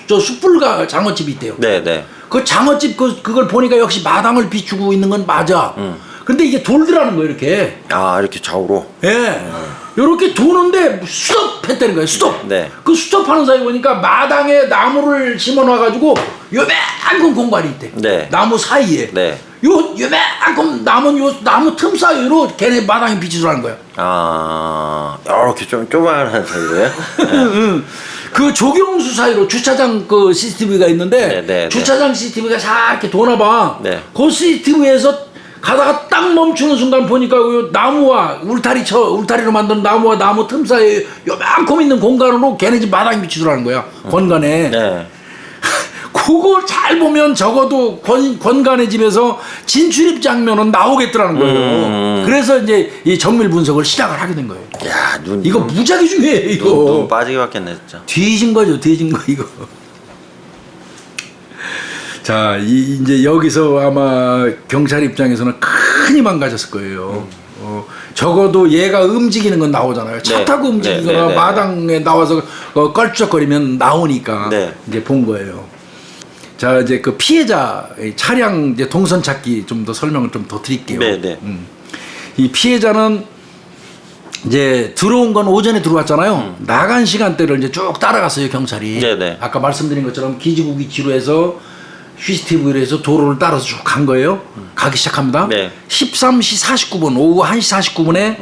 숯불가 장어집이 있대요. 네, 네. 그 장어집 그걸 보니까 역시 마당을 비추고 있는 건 맞아. 근데 이게 돌더라는 거예요 이렇게. 이렇게 좌우로. 예. 요렇게 도는데 스톱했다는 거예요. 스톱. 네. 그 스톱하는 사이 보니까 마당에 나무를 심어놔가지고 요만큼 공간이 있대. 네. 나무 사이에. 네. 요만큼 나무 틈 사이로 걔네 마당에 비치더라는 거야. 이렇게 좀 조그만한 사이로요? 그 조경수 사이로 주차장 그 CCTV가 있는데 네, 네, 주차장 CCTV가 싹 이렇게 도나봐. 네. 그 CCTV에서 가다가 딱 멈추는 순간 보니까 요 나무와 울타리로 만든 나무와 나무 틈 사이에 요만큼 있는 공간으로 걔네 집 마당에 비치더라는 거야. 권간에. 네. 그걸 잘 보면 적어도 권간의 집에서 진출입 장면은 나오겠더라는 거예요. 그래서 이제 이 정밀 분석을 시작을 하게 된 거예요. 야, 이거 무지하게 중요해 이거. 눈 빠지게 받겠네 진짜. 뒤진 거죠, 뒤진 거 이거. 자, 이제 여기서 아마 경찰 입장에서는 큰 희망 가졌을 거예요. 적어도 얘가 움직이는 건 나오잖아요. 차 네. 타고 움직이거나 네, 네, 네. 마당에 나와서 껄쩍거리면 나오니까 네. 이제 본 거예요. 자, 이제 그 피해자 차량 이제 동선 찾기 좀 더 설명을 좀 더 드릴게요. 네, 네. 이 피해자는 이제 들어온 건 오전에 들어왔잖아요. 나간 시간대를 이제 쭉 따라갔어요 경찰이. 네네. 아까 말씀드린 것처럼 기지국 위치로 해서 CCTV로 해서 도로를 따라서 쭉 간 거예요. 가기 시작합니다. 네. 13시 49분 오후 1시 49분에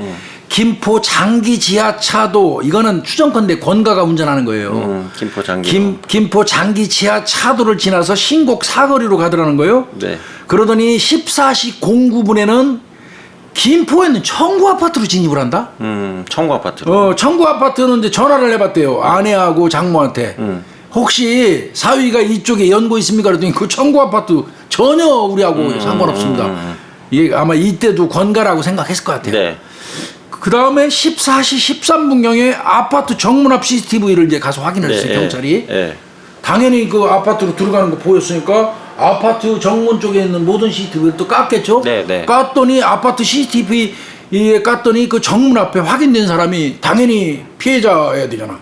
김포 장기 지하차도 이거는 추정컨대 권가가 운전하는 거예요. 김포 장기. 김포 장기 지하차도를 지나서 신곡 사거리로 가더라는 거예요. 네. 그러더니 14시 09분에는 김포에 있는 청구 아파트로 진입을 한다. 청구 아파트로. 청구 아파트는 이제 전화를 해봤대요. 아내하고 장모한테. 혹시 사위가 이쪽에 연고 있습니까? 그랬더니 그 청구 아파트 전혀 우리하고 상관없습니다. 이게 아마 이때도 권가라고 생각했을 것 같아요. 네. 그 다음에 14시 13분경에 아파트 정문 앞 CCTV를 이제 가서 확인을 했어요, 경찰이. 네. 당연히 그 아파트로 들어가는 거 보였으니까 아파트 정문 쪽에 있는 모든 CCTV를 또 깠겠죠? 네, 네. 깠더니 아파트 CCTV에 깠더니 그 정문 앞에 확인된 사람이 당연히 피해자여야 되잖아.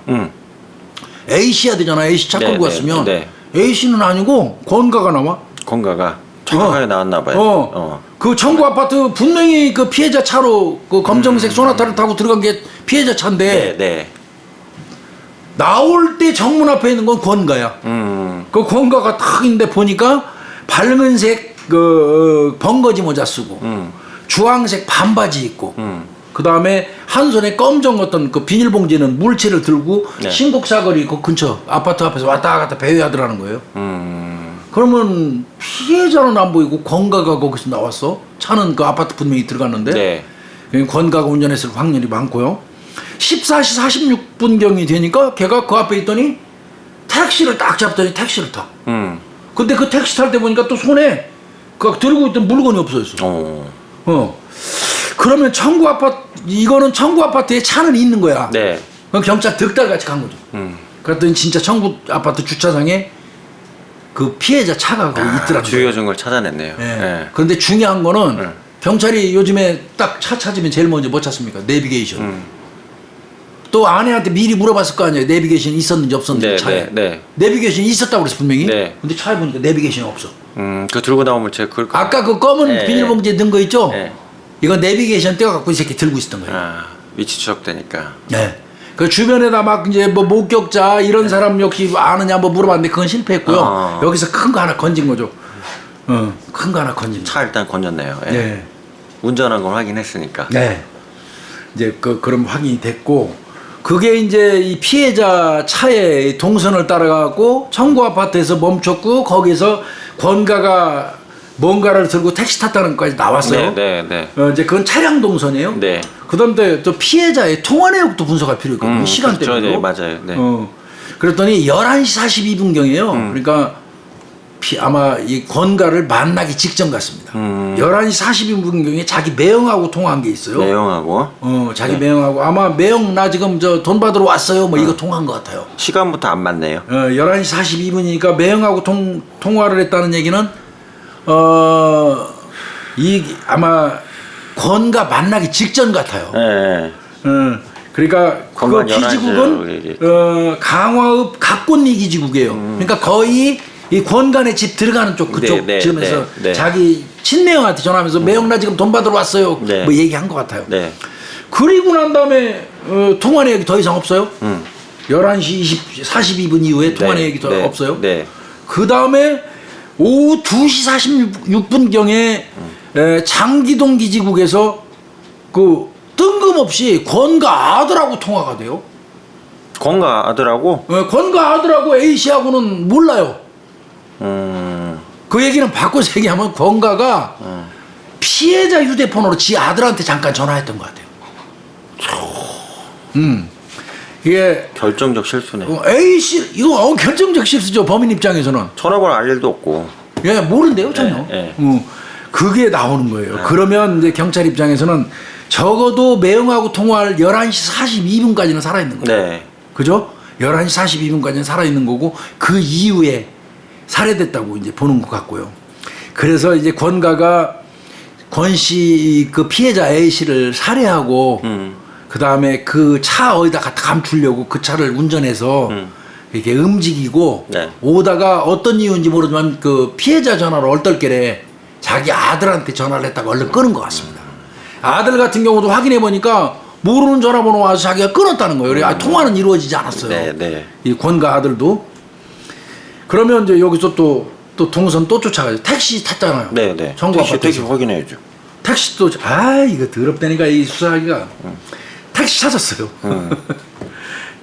A씨야 되잖아. A씨 차 네, 끌고 네, 갔으면. 네. A씨는 아니고 권가가 나와. 건가가 정확하게 나왔나 봐요. 그 청구 아파트 분명히 그 피해자 차로 그 검정색 소나타를 타고 들어간 게 피해자 차인데 네, 네. 나올 때 정문 앞에 있는 건 권가야. 그 권가가 탁 있는데 보니까 밝은색 그 번거지 모자 쓰고 주황색 반바지 입고 그 다음에 한 손에 검정 어떤 그 비닐봉지는 물체를 들고 네. 신곡사거리 그 근처 아파트 앞에서 왔다 갔다 배회하더라는 거예요. 그러면 피해자는 안 보이고 권가가 거기서 나왔어. 차는 그 아파트 분명히 들어갔는데. 네. 권가가 운전했을 확률이 많고요. 14시 46분경이 되니까 걔가 그 앞에 있더니 택시를 딱 잡더니 택시를 타. 근데 그 택시 탈 때 보니까 또 손에 그 들고 있던 물건이 없어졌어. 그러면 청구 아파트, 이거는 청구 아파트에 차는 있는 거야. 네. 그럼 경찰 득달같이 간 거죠. 그랬더니 진짜 청구 아파트 주차장에 그 피해자 차가 거기 있더라고요. 주요 증거를 찾아냈네요. 예. 예. 그런데 중요한 거는 경찰이 요즘에 딱 차 찾으면 제일 먼저 뭐 찾습니까? 내비게이션. 또 아내한테 미리 물어봤을 거 아니에요. 내비게이션 있었는지 없었는지 네, 차에. 네. 내비게이션 있었다고 그랬어 분명히. 네. 근데 차에 보니까 내비게이션이 없어. 그 들고 나오면 제가 그걸. 아까 그 검은 네. 비닐봉지에 넣은 거 있죠? 네. 이건 내비게이션 떼어갖고 이 새끼 들고 있었던 거예요. 아, 위치 추적되니까. 네. 그 주변에다 막 이제 뭐 목격자 이런 사람 역시 아느냐 뭐 물어봤는데 그건 실패했고요. 여기서 큰 거 하나 건진 거죠. 큰 거 하나 건진 거. 차 일단 건졌네요. 예. 네. 운전한 걸 확인했으니까. 네. 이제 그럼 확인이 됐고 그게 이제 이 피해자 차의 동선을 따라가고 청구 아파트에서 멈췄고 거기서 권가가 뭔가를 들고 택시 탔다는 것까지 나왔어요. 네, 네, 네. 이제 그건 차량 동선이에요. 네. 그다음에 또 피해자의 통화 내역도 분석할 필요 있거든요. 시간대로. 네, 맞아요. 네. 그랬더니 11시 42분경이에요. 그러니까 아마 이 권가를 만나기 직전 같습니다. 11시 42분경에 자기 매형하고 통화한 게 있어요. 매형하고. 자기 매형하고 아마 매형 나 지금 저 돈 받으러 왔어요. 뭐 이거 통화한 것 같아요. 시간부터 안 맞네요. 11시 42분이니까 매형하고 통화를 했다는 얘기는 이 아마 권가 만나기 직전 같아요. 네. 그러니까 그 건강 기지국은 강화읍 각곤리 기지국이에요. 그러니까 거의 이 권간의 집 들어가는 쪽 그쪽 지으면서 자기 친매형한테 전화하면서 매형 나 지금 돈 받으러 왔어요. 뭐 얘기한 것 같아요. 네. 그리고 난 다음에 통화 내역이 더 이상 없어요. 11시 42분 이후에 통화 내역이 더 없어요. 네. 그 다음에 오후 2시 46분경에 장기동 기지국에서 그 뜬금없이 권가 아들하고 통화가 돼요. 권가 아들하고? 권가 아들하고 A씨하고는 몰라요. 그 얘기는 바꿔서 얘기하면 권가가 피해자 휴대폰으로 지 아들한테 잠깐 전화했던 것 같아요. 이게 결정적 실수네. A씨 이거 결정적 실수죠. 범인 입장에서는. 전화번호 알 일도 없고. 예, 모른대요 전혀. 그게 나오는 거예요. 그러면 이제 경찰 입장에서는 적어도 매형하고 통화할 11시 42분까지는 살아있는 거예요. 네. 그죠? 11시 42분까지는 살아있는 거고 그 이후에 살해됐다고 이제 보는 것 같고요. 그래서 이제 권가가 권씨 그 피해자 A씨를 살해하고 그 다음에 그 차 어디다 갖다 감추려고 그 차를 운전해서 이렇게 움직이고 오다가 어떤 이유인지 모르지만 그 피해자 전화로 얼떨결에 자기 아들한테 전화를 했다가 얼른 끊은 것 같습니다. 아들 같은 경우도 확인해 보니까 모르는 전화번호 와서 자기가 끊었다는 거예요. 통화는 이루어지지 않았어요. 네. 이 권가 아들도. 그러면 이제 여기서 또 동선 또 쫓아가죠. 택시 탔잖아요. 네. 청구 아파트에서. 택시 확인해야죠. 택시도 이거 더럽다니까 이 수사하기가. 택시 찾았어요.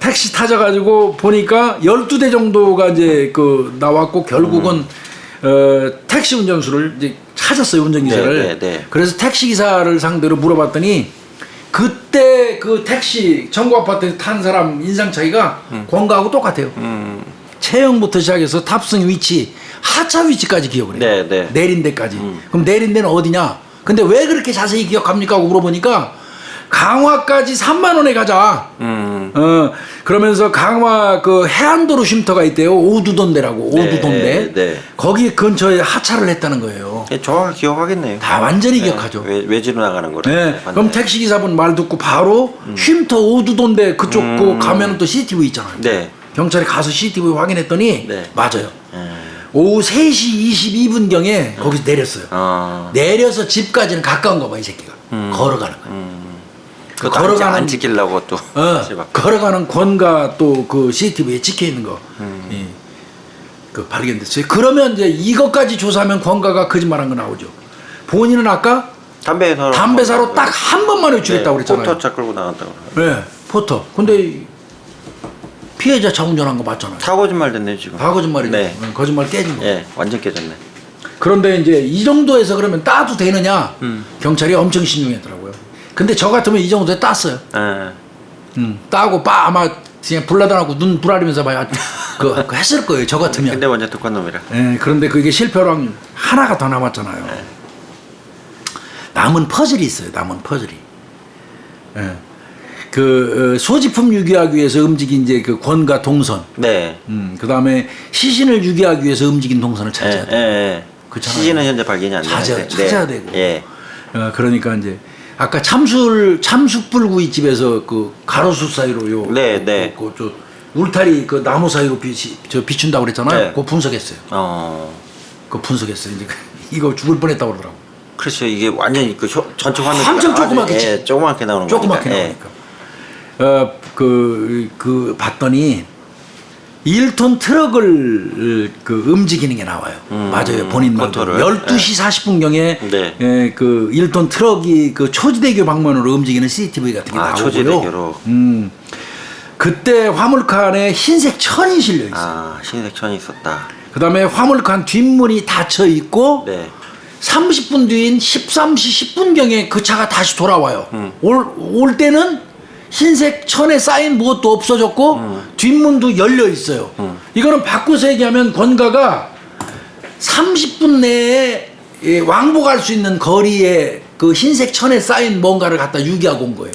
택시 타져가지고 보니까 12대 정도가 이제 그 나왔고 결국은 택시 운전수를 이제 찾았어요. 운전기사를. 네. 그래서 택시기사를 상대로 물어봤더니 그때 그 택시 청구 아파트에 탄 사람 인상 차이가 권가하고 똑같아요. 체형부터 시작해서 탑승 위치, 하차 위치까지 기억을 해요. 네. 내린 데까지. 그럼 내린 데는 어디냐? 근데 왜 그렇게 자세히 기억합니까? 하고 물어보니까 강화까지 3만 원에 가자. 그러면서 강화 그 해안도로 쉼터가 있대요. 오두돈대라고. 오두돈대. 네. 거기 근처에 하차를 했다는 거예요. 정확히 기억하겠네요. 다 완전히 기억하죠. 외지로 나가는 거를. 네. 그럼 택시기사분 말 듣고 바로 쉼터 오두돈대 그쪽 그 가면은 또 CCTV 있잖아요. 네. 경찰이 가서 CCTV 확인했더니 맞아요. 오후 3시 22분경에 거기서 내렸어요. 내려서 집까지는 가까운가 봐 이 새끼가. 걸어가는 거야. 그 걸어가는 안 지키려고 또. 걸어가는 권가 또 그 CCTV에 찍혀 있는 거. 그 발견됐어요. 그러면 이제 이것까지 조사하면 권가가 거짓말한 거 나오죠. 본인은 아까 담배 사러 딱 한 번만 외출했다고 그랬잖아요. 포터차 끌고 나갔다고. 네, 포터. 근데 피해자 차 운전한 거 맞잖아요. 다 거짓말 됐네 지금. 다 거짓말이죠. 네. 거짓말 깨진 거. 네, 완전 깨졌네. 그런데 이제 이 정도에서 그러면 따도 되느냐? 경찰이 엄청 신중했더라고요. 근데 저 같으면 이 정도에 땄어요. 따고 아마 그냥 불나다나고 눈 부라리면서 봐야 그 했을 거예요. 저 같으면. 근데 먼저 독한 놈이라. 예, 그런데 그게 실패로 확률 하나가 더 남았잖아요. 남은 퍼즐이 있어요. 남은 퍼즐이. 예. 그 소지품 유기하기 위해서 움직인 이제 그 권과 동선. 네. 그 다음에 시신을 유기하기 위해서 움직인 동선을 찾아야 예, 돼. 예. 그렇잖아요. 시신은 현재 발견이 안 되는데. 찾아야 되고. 예. 그러니까 이제 아까 참숯불구이 집에서 그 가로수 사이로 네, 네. 저 울타리 그 나무 사이로 비춘다고 그랬잖아요. 네. 그거 분석했어요. 그거 분석했어요. 이제 이거 죽을 뻔했다고 그러더라고. 그렇죠. 이게 완전히 그 전체 화면 엄청 조그맣게 예, 조그맣게 나오는 조그맣게 거니까. 나오니까. 봤더니 1톤 트럭을 움직이는 게 나와요. 맞아요. 본인 말대로. 컨트롤. 12시 40분경에 네. 그 1톤 트럭이 그 초지대교 방면으로 움직이는 CCTV 같은 게 나오고요. 초지대교로. 그때 화물칸에 흰색 천이 실려 있어요. 흰색 천이 있었다. 그다음에 화물칸 뒷문이 닫혀 있고 네. 30분 뒤인 13시 10분경에 그 차가 다시 돌아와요. 올 때는 흰색 천에 쌓인 무엇도 없어졌고 뒷문도 열려 있어요. 이거는 바꿔서 얘기하면 권가가 30분 내에 왕복할 수 있는 거리에 그 흰색 천에 쌓인 뭔가를 갖다 유기하고 온 거예요.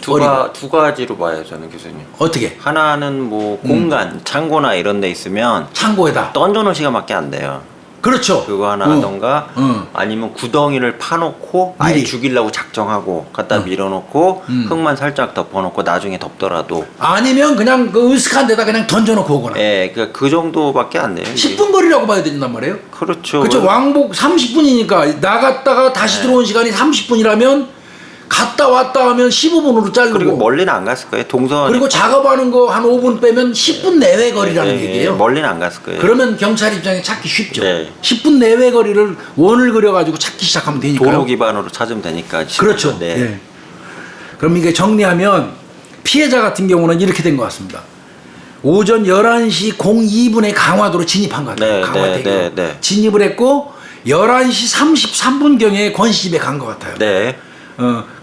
두 가지로 봐요, 저는 교수님. 어떻게? 하나는 뭐 공간, 창고나 이런 데 있으면 창고에다. 던져놓은 시간밖에 안 돼요. 그렇죠. 그거 하나 하던가 아니면 구덩이를 파놓고 아예 미리. 죽이려고 작정하고 갖다 밀어놓고 흙만 살짝 덮어놓고 나중에 덮더라도 아니면 그냥 그 으슥한 데다 그냥 던져놓고 오거나. 예, 그 정도밖에 안 돼요. 이게. 10분 거리라고 봐야 된단 말이에요. 그렇죠. 그렇죠. 왕복 30분이니까 나갔다가 다시 들어온 시간이 30분이라면 갔다 왔다 하면 15분으로 자르고 그리고 멀리는 안 갔을 거예요. 동선 그리고 작업하는 거 한 5분 빼면 10분 내외 거리라는 예, 얘기예요. 멀리는 안 갔을 거예요. 그러면 경찰 입장에 찾기 쉽죠. 네. 10분 내외 거리를 원을 그려가지고 찾기 시작하면 되니까요. 도로 기반으로 찾으면 되니까. 그렇죠. 네. 예. 그럼 이게 정리하면 피해자 같은 경우는 이렇게 된 것 같습니다. 오전 11시 02분에 강화도로 진입한 것 같아요. 네, 강화대교. 네, 네. 진입을 했고 11시 33분경에 권 씨 집에 간 것 같아요. 네.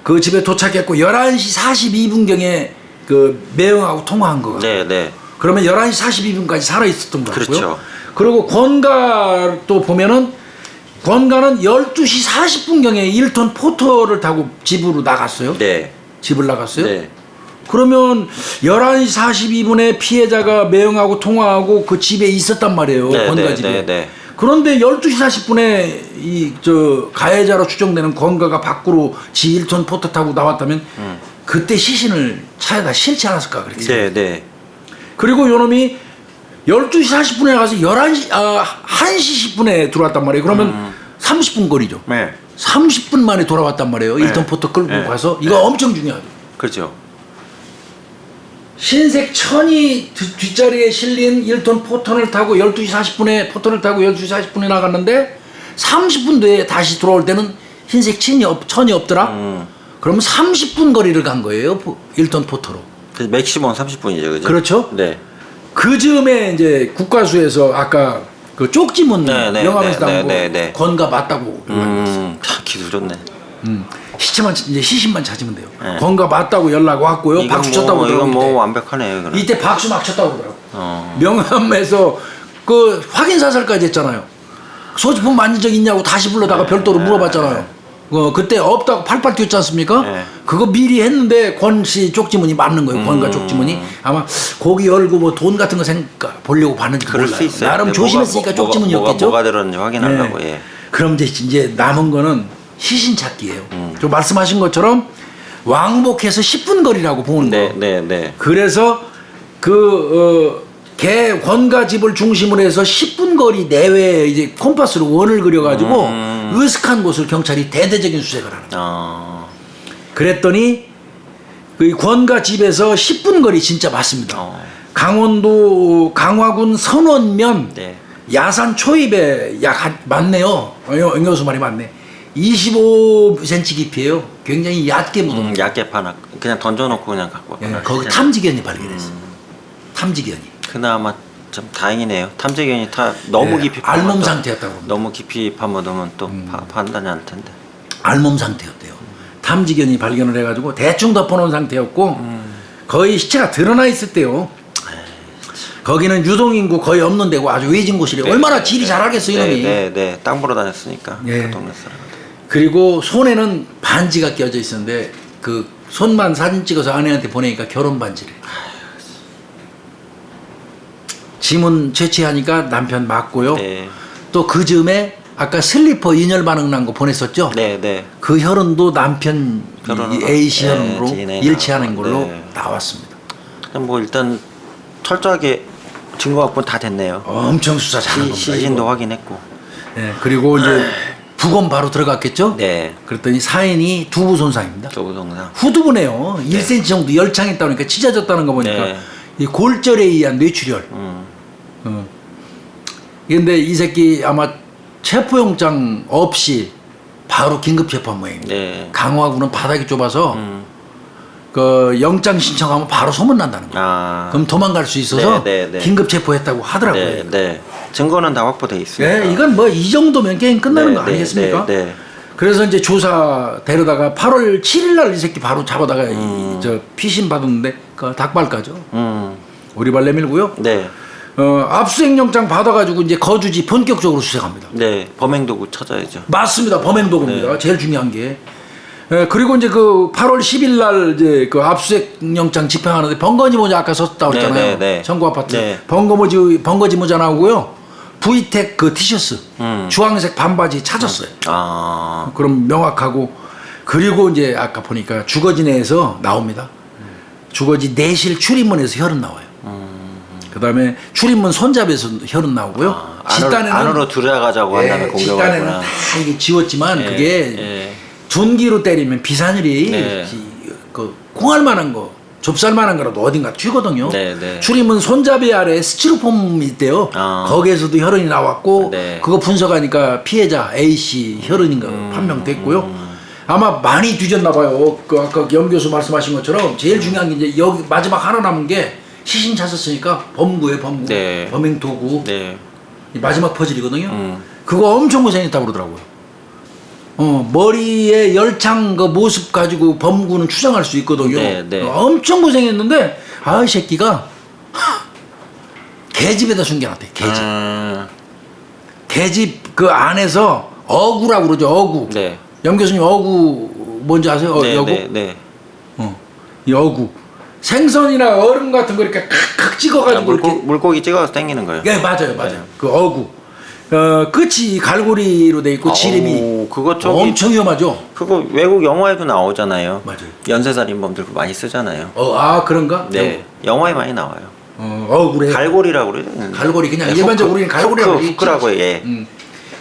그 집에 도착했고 11시 42분경에 그 매형하고 통화한 거 같아요. 네, 네. 그러면 11시 42분까지 살아있었던 거 같고요. 그렇죠. 그리고 권가 또 보면은 권가는 12시 40분경에 1톤 포터를 타고 집으로 나갔어요. 네. 집을 나갔어요. 네. 그러면 11시 42분에 피해자가 매형하고 통화하고 그 집에 있었단 말이에요. 네, 권가 네, 집에. 네, 네. 그런데 12시 40분에 가해자로 추정되는 권가가 밖으로 지 1톤 포터 타고 나왔다면 그때 시신을 차에다 실지 않았을까 그렇게. 네, 네. 그리고 요놈이 12시 40분에 가서 1시 10분에 들어왔단 말이에요. 그러면 30분 거리죠. 네. 30분 만에 돌아왔단 말이에요. 네. 1톤 포터 끌고 네. 가서. 이거 엄청 중요하죠. 그렇죠. 흰색 천이 뒷자리에 실린 1톤 포턴을 타고 12시 40분에 포턴을 타고 12시 40분에 나갔는데 30분 뒤에 다시 돌아올 때는 흰색 천이 없더라. 그러면 30분 거리를 간 거예요. 1톤 포터로. 그래서 맥시멈 30분이죠, 그죠? 그렇죠? 네. 그 즈음에 이제 국가수에서 아까 그 쪽지문 네, 네, 영화에서 나온 거 네, 네. 권가 맞다고 참 기술 좋네. 시신만 찾으면 돼요. 네. 권가 맞다고 연락 왔고요. 이건 박수 쳤다고 이건 그러고 뭐 완벽하네요, 그럼. 이때 박수 막 쳤다고 그러더라고. 어. 명함에서 그 확인 사살까지 했잖아요. 소지품 만진 적 있냐고 다시 불러다가 별도로 물어봤잖아요. 그때 없다고 팔팔 뛰었지 않습니까? 네. 그거 미리 했는데 권 씨 쪽지문이 맞는 거예요. 권가 쪽지문이 아마 고기 열고 뭐 돈 같은 거 보려고 봤는지 그럴 몰라요. 수 있어요. 나름 근데 조심했으니까 쪽지문이었겠죠. 뭐가 들었는지 확인하려고. 네. 예. 그럼 이제 남은 거는 시신 찾기예요. 좀 말씀하신 것처럼 왕복해서 10분 거리라고 보는 네, 거. 네, 네. 그래서 개 권가 집을 중심으로 해서 10분 거리 내외에 이제 콤파스로 원을 그려가지고 으슥한 곳을 경찰이 대대적인 수색을 하는 거예요. 그랬더니 그 권가 집에서 10분 거리 진짜 맞습니다. 강원도 강화군 선원면 네. 야산 초입에 맞네요. 영교수 말이 맞네. 25cm 깊이에요. 굉장히 얕게 묻은. 얇게 파나 그냥 던져놓고 그냥 갖고 왔구나. 거기 탐지견이 발견했어요. 탐지견이. 그나마 좀 다행이네요. 탐지견이 너무 깊이 알몸 파면 또- 상태였다고 합니다. 너무 깊이 파묻으면 또 판단이 안 텐데. 알몸 상태였대요. 탐지견이 발견을 해가지고 대충 덮어놓은 상태였고 거의 시체가 드러나 있을 때요. 거기는 유동인구 거의 없는 데고 아주 외진 곳이래. 네, 얼마나 질이 잘하겠어 이놈이. 네. 땅 보러 다녔으니까. 예. 그 동네 사람. 그리고 손에는 반지가 껴져 있었는데 그 손만 사진 찍어서 아내한테 보내니까 결혼 반지래. 지문 채취하니까 남편 맞고요. 네. 또 그 즈음에 아까 슬리퍼 인열 반응 난 거 보냈었죠. 네. 그 혈흔도 남편 결혼을 A 씨 혈흔으로 진행하고, 일치하는 걸로 네. 나왔습니다. 뭐 일단 철저하게 증거 확보는 다 됐네요. 엄청 수사 잘한 겁니다. 시신도 이거. 확인했고. 네, 그리고 이제 부검 바로 들어갔겠죠. 네. 그랬더니 사인이 두부 손상입니다. 조부동상. 후두부네요. 1cm 정도 열창했다 보니까 찢어졌다는 거 보니까 네. 이 골절에 의한 뇌출혈. 근데 이 새끼 아마 체포영장 없이 바로 긴급 체포한 모양입니다. 네. 강화구는 바닥이 좁아서 그 영장 신청하면 바로 소문 난다는 거예요. 아. 그럼 도망갈 수 있어서 네. 긴급 체포했다고 하더라고요. 네. 증거는 다 확보돼 있습니다. 네, 이건 뭐 이 정도면 게임 끝나는 거 아니겠습니까? 네. 그래서 이제 조사 데려다가 8월 7일 날 이 새끼 바로 잡아다가 저 피신 받았는데 그 닭발가죠. 오리발 내밀고요. 네. 압수수색 영장 받아가지고 이제 거주지 본격적으로 수색합니다. 네. 범행도구 찾아야죠. 맞습니다. 범행도구입니다. 네. 제일 중요한 게. 그리고 이제 그 8월 10일 날 이제 그 압수수색 영장 집행하는데 번거지 모자 아까 썼다고 했잖아요. 네. 청구 아파트. 네. 번거지 모자 나오고요. 브이텍 그 티셔츠, 주황색 반바지 찾았어요. 아. 그럼 명확하고 그리고 이제 아까 보니까 주거지 내에서 나옵니다. 주거지 내실 출입문에서 혈흔 나와요. 그다음에 출입문 손잡이에서 혈흔 나오고요. 안으로 들어가자고 한 다음에 집단에는 공격하구나. 다 이게 지웠지만 예, 그게 예. 둔기로 때리면 비산율이 네. 그 콩알 만한 거, 좁쌀 만한 거라도 어딘가 튀거든요. 네. 출입문 손잡이 아래 스티로폼이 있대요. 아. 거기에서도 혈흔이 나왔고 네. 그거 분석하니까 피해자 A 씨 혈흔인 거 판명됐고요. 아마 많이 뒤졌나 봐요. 그 아까 염 교수 말씀하신 것처럼 제일 중요한 게 이제 여기 마지막 하나 남은 게 시신 찾았으니까 범구에 범구, 네. 범행 도구. 네. 이 마지막 퍼즐이거든요. 그거 엄청 고생했다고 그러더라고요. 머리에 열창 그 모습 가지고 범구는 추정할 수 있거든요. 네. 엄청 고생했는데 이 새끼가 계집에다 숨겨놨대. 계집. 계집 그 안에서 어구라고 그러죠. 어구. 네. 염 교수님 어구 뭔지 아세요? 여구? 네. 이 어구. 생선이나 얼음 같은 거 이렇게 칵칵 찍어가지고 이렇게 물고기 찍어서 당기는 거예요. 네, 맞아요. 그 어구. 끝이 갈고리로 돼 있고 지름이 그거 저기 엄청 위험하죠. 그거 외국 영화에도 나오잖아요. 맞아요. 연쇄살인범들 그거 많이 쓰잖아요. 그런가? 네. 영화에 많이 나와요. 어구래. 갈고리라고 그래요. 갈고리 그냥 네, 일반적으로 우리는 갈고리라고 후크라고 예.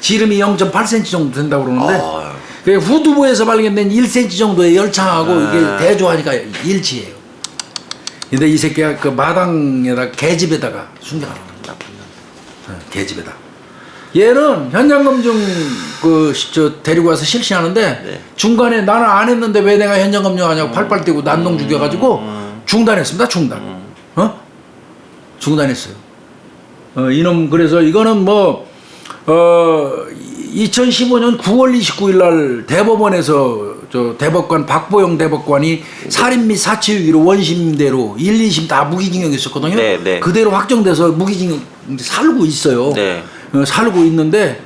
지름이 0.8cm 정도 된다고 그러는데 아유. 그 후두부에서 발견된 1cm 정도의 열창하고 아. 이게 대조하니까 일치해요. 근데 이 새끼가 그 마당에다 계집에다가 숨겨놨다. 계집에다. 얘는 현장 검증 저 데리고 와서 실시하는데 네. 중간에 나는 안 했는데 왜 내가 현장 검증하냐고 팔팔 뛰고 난동 죽여가지고 중단했습니다. 중단했어요. 이놈 그래서 이거는 2015년 9월 29일 날 대법원에서 저 대법관 박보영 대법관이 살인 및 사체유기로 원심대로 1, 2심 다 무기징역했었거든요. 네. 그대로 확정돼서 무기징역 살고 있어요. 네. 살고 있는데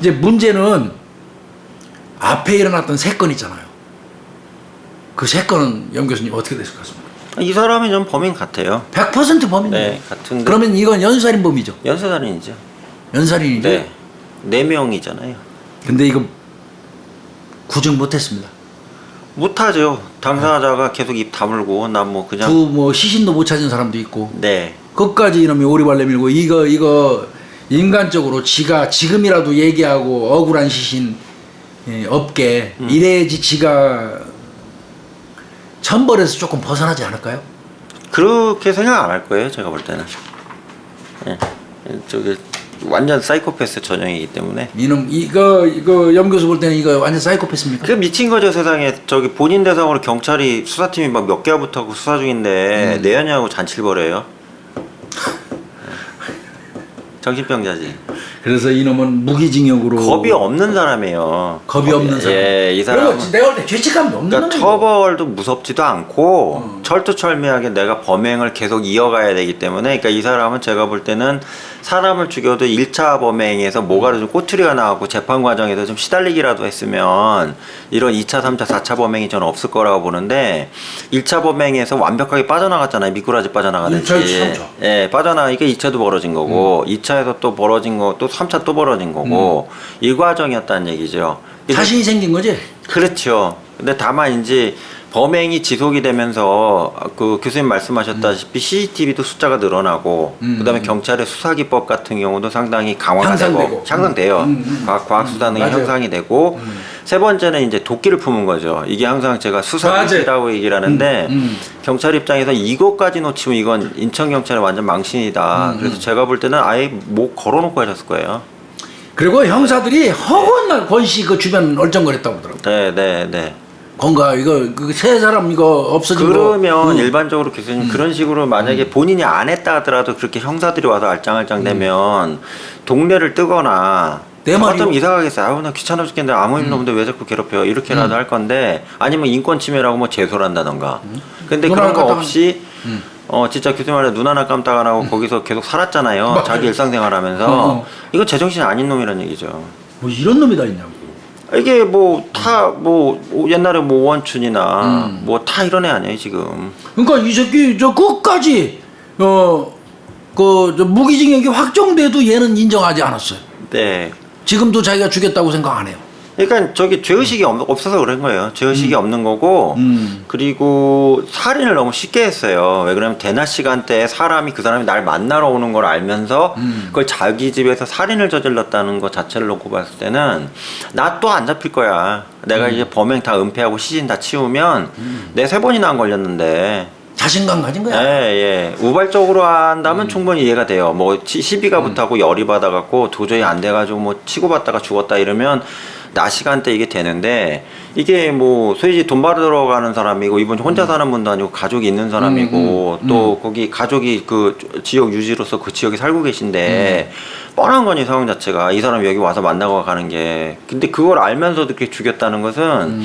이제 문제는 앞에 일어났던 세 건 있잖아요. 그 세 건은 염 교수님 어떻게 됐을 것 같습니까? 이 사람이 좀 범인 같아요. 100% 범인이에요. 네, 같은데. 그러면 이건 연쇄살인범이죠. 연쇄살인이죠. 연살인이죠. 네. 4명이잖아요. 근데 이거 구증 못했습니다. 못하죠. 당사자가 계속 입 다물고 난 뭐 그냥 시신도 못 찾은 사람도 있고. 네. 끝까지 이놈이 오리발 내밀고 이거 인간적으로 지가 지금이라도 얘기하고 억울한 시신 없게 이래야지 지가 천벌에서 조금 벗어나지 않을까요? 그렇게 생각 안 할 거예요. 제가 볼 때는. 예. 저기 완전 사이코패스 전형이기 때문에. 이놈 이거 염 교수 볼 때는 이거 완전 사이코패스입니까? 그 미친 거죠 세상에. 저기 본인 대상으로 경찰이 수사팀이 막 몇 개월부터 하고 수사 중인데 내연이하고 잔치를 벌여요. 정신병자지. 그래서 이놈은 무기징역으로 겁이 없는 사람이에요. 겁이 없는 사람. 예, 이 그리고 사람은 내가 볼 때 죄책감이 없는 그러니까 놈이에요. 처벌도 무섭지도 않고 철두철미하게 내가 범행을 계속 이어가야 되기 때문에 그러니까 이 사람은 제가 볼 때는 사람을 죽여도 1차 범행에서 뭐가 좀 꼬투리가 나왔고 재판 과정에서 좀 시달리기라도 했으면 이런 2차, 3차, 4차 범행이 저는 없을 거라고 보는데 1차 범행에서 완벽하게 빠져나갔잖아요. 미꾸라지 빠져나가듯이. 1차, 3차. 예, 빠져나가니까 2차도 벌어진 거고 2차에서 또 벌어진 거 또 3차 또 벌어진 거고 이 과정이었다는 얘기죠. 자신이 생긴 거지. 그렇죠. 근데 다만 이제 범행이 지속이 되면서 그 교수님 말씀하셨다시피 CCTV도 숫자가 늘어나고 그다음에 경찰의 수사기법 같은 경우도 상당히 강화가 되고 향상돼요. 과학수사 능이 맞아요. 향상이 되고 세 번째는 이제 도끼를 품은 거죠. 이게 항상 제가 수사기시라고 얘기를 하는데 경찰 입장에서 이것까지 놓치면 이건 인천경찰의 완전 망신이다. 그래서 제가 볼 때는 아예 목 걸어놓고 하셨을 거예요. 그리고 형사들이 허건날 권씨 그 주변 얼쩡거렸다고 그러더라고요. 네. 건가 이거 그 세 사람 이거 없어진 거. 그러면 일반적으로 교수님 그런 식으로 만약에 본인이 안 했다 하더라도 그렇게 형사들이 와서 알짱알짱 되면 동네를 뜨거나 내 말이 좀 이상하겠어요. 아우 나 귀찮아 죽겠는데 아무 힘도 없는데 왜 자꾸 괴롭혀 이렇게라도 할 건데 아니면 인권 침해라고 뭐 제소를 한다던가. 근데 눈 그런 하나 거 깜빡 없이 진짜 교수님 말에 눈 하나 깜짝 안 하고 거기서 계속 살았잖아요. 맞아요. 자기 일상생활하면서 이거 제정신이 아닌 놈이라는 얘기죠. 뭐 이런 놈이 다 있냐고. 이게 옛날에 뭐 오원춘이나 뭐 다 이런 애 아니에요 지금. 그러니까 이 새끼 저 끝까지 저 무기징역이 확정돼도 얘는 인정하지 않았어요. 네. 지금도 자기가 죽였다고 생각 안 해요. 그러니까 저기 죄의식이 없어서 그런 거예요. 죄의식이 없는 거고 그리고 살인을 너무 쉽게 했어요. 왜 그러냐면 대낮 시간대에 그 사람이 날 만나러 오는 걸 알면서 그걸 자기 집에서 살인을 저질렀다는 것 자체를 놓고 봤을 때는 나 또 안 잡힐 거야. 내가 이제 범행 다 은폐하고 시신 다 치우면 내 3번이나 안 걸렸는데 자신감 가진 거야. 예. 우발적으로 한다면 충분히 이해가 돼요. 뭐 시비가 붙하고 열이 받아갖고 도저히 안 돼가지고 뭐 치고받다가 죽었다 이러면 낮 시간대 이게 되는데 이게 뭐 소위 돈 받으러 가는 사람이고 이분 혼자 사는 분도 아니고 가족이 있는 사람이고 또 거기 가족이 그 지역 유지로서 그 지역에 살고 계신데 뻔한 거니 상황 자체가 이 사람 여기 와서 만나고 가는 게 근데 그걸 알면서도 그렇게 죽였다는 것은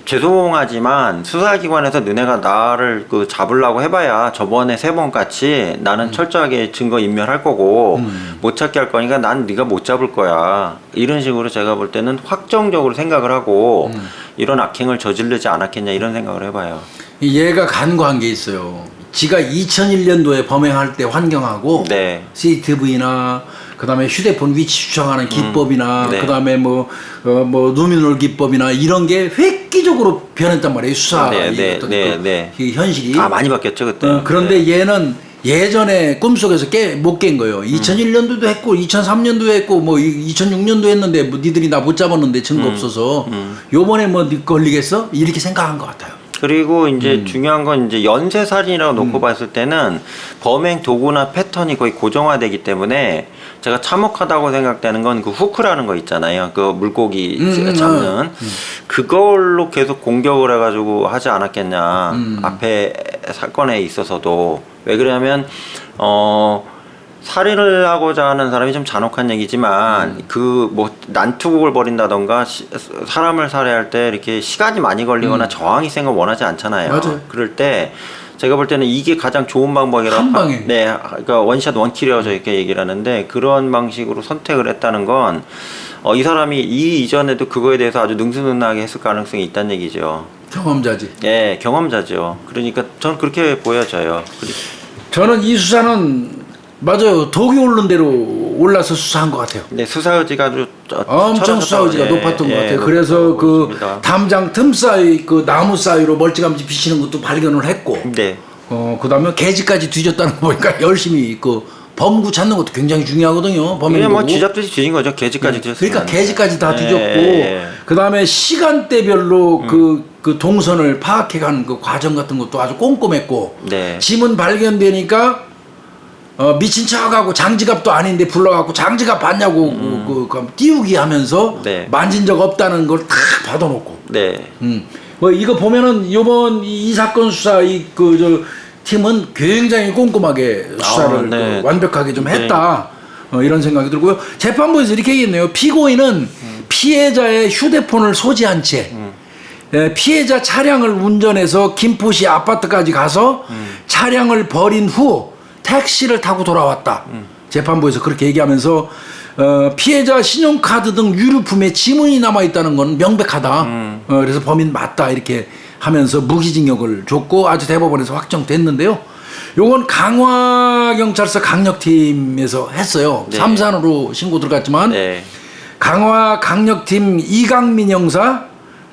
죄송하지만 수사기관에서 너네가 나를 그 잡으려고 해봐야 저번에 3번 같이 나는 철저하게 증거 인멸할 거고 못 찾게 할 거니까 난 네가 못 잡을 거야 이런 식으로 제가 볼 때는 확정적으로 생각을 하고 이런 악행을 저지르지 않았겠냐 이런 생각을 해봐요. 얘가 간과한 게 있어요. 지가 2001년도에 범행할 때 환경하고 네. CCTV나 그다음에 휴대폰 위치 추정하는 기법이나 네. 그다음에 뭐 누미놀 기법이나 이런 게 획기적으로 변했단 말이에요. 수사 그 현실이 많이 바뀌었죠 그때. 그런데 얘는 예전에 꿈속에서 못 깬 거예요. 2001년도도 했고 2003년도 했고 뭐 2006년도 했는데 뭐 니들이 나 못 잡았는데 증거 없어서 요번에 뭐 걸리겠어? 이렇게 생각한 것 같아요. 그리고 이제 중요한 건 이제 연쇄살인이라고 놓고 봤을 때는 범행 도구나 패턴이 거의 고정화되기 때문에 제가 참혹하다고 생각되는 건 그 후크라는 거 있잖아요. 그 물고기 잡는 그걸로 계속 공격을 해가지고 하지 않았겠냐. 앞에 사건에 있어서도 왜 그러냐면 살인을 하고자 하는 사람이 좀 잔혹한 얘기지만 그 뭐 난투극을 벌인다던가 사람을 살해할 때 이렇게 시간이 많이 걸리거나 저항이 센 걸 원하지 않잖아요. 맞아요. 그럴 때 제가 볼 때는 이게 가장 좋은 방법이라고 한 방에. 네, 그러니까 원샷 원킬이라고 저렇게 얘기를 하는데 그런 방식으로 선택을 했다는 건 이 사람이 이전에도 그거에 대해서 아주 능수능란하게 했을 가능성이 있다는 얘기죠. 경험자지. 네, 경험자죠. 그러니까 저는 그렇게 보여져요. 저는 이 수사는 맞아요. 독이 오른 대로 올라서 수사한 것 같아요. 네, 수사 의지가 아주 엄청 수사 의지가 높았던 것 같아요. 그래서 그 있습니다. 담장 틈 사이 그 나무 사이로 멀찌감치 비치는 것도 발견을 했고, 네. 그다음에 개지까지 뒤졌다는 거 보니까 열심히 그 범구 찾는 것도 굉장히 중요하거든요. 그냥 뭐 범행도구. 뒤잡듯이 뒤진 거죠. 개지까지 뒤졌어요. 그러니까 개지까지 다 뒤졌고, 그다음에 시간대별로 그 동선을 파악해가는 그 과정 같은 것도 아주 꼼꼼했고, 네. 지문 발견되니까 미친 척하고 장지갑도 아닌데 불러갖고 장지갑 봤냐고 그 띄우기 하면서 네. 만진 적 없다는 걸 다 받아놓고. 네. 뭐 이거 보면은 이번 이 사건 수사 저 팀은 굉장히 꼼꼼하게 수사를 네. 완벽하게 좀 했다. 이런 생각이 들고요. 재판부에서 이렇게 얘기했네요. 피고인은 피해자의 휴대폰을 소지한 채 피해자 차량을 운전해서 김포시 아파트까지 가서 차량을 버린 후 택시를 타고 돌아왔다. 재판부에서 그렇게 얘기하면서 피해자 신용카드 등 유류품에 지문이 남아있다는 건 명백하다. 그래서 범인 맞다 이렇게 하면서 무기징역을 줬고 아주 대법원에서 확정됐는데요. 요건 강화경찰서 강력팀에서 했어요. 네. 3산으로 신고 들어갔지만 네. 강화 강력팀 이강민 형사,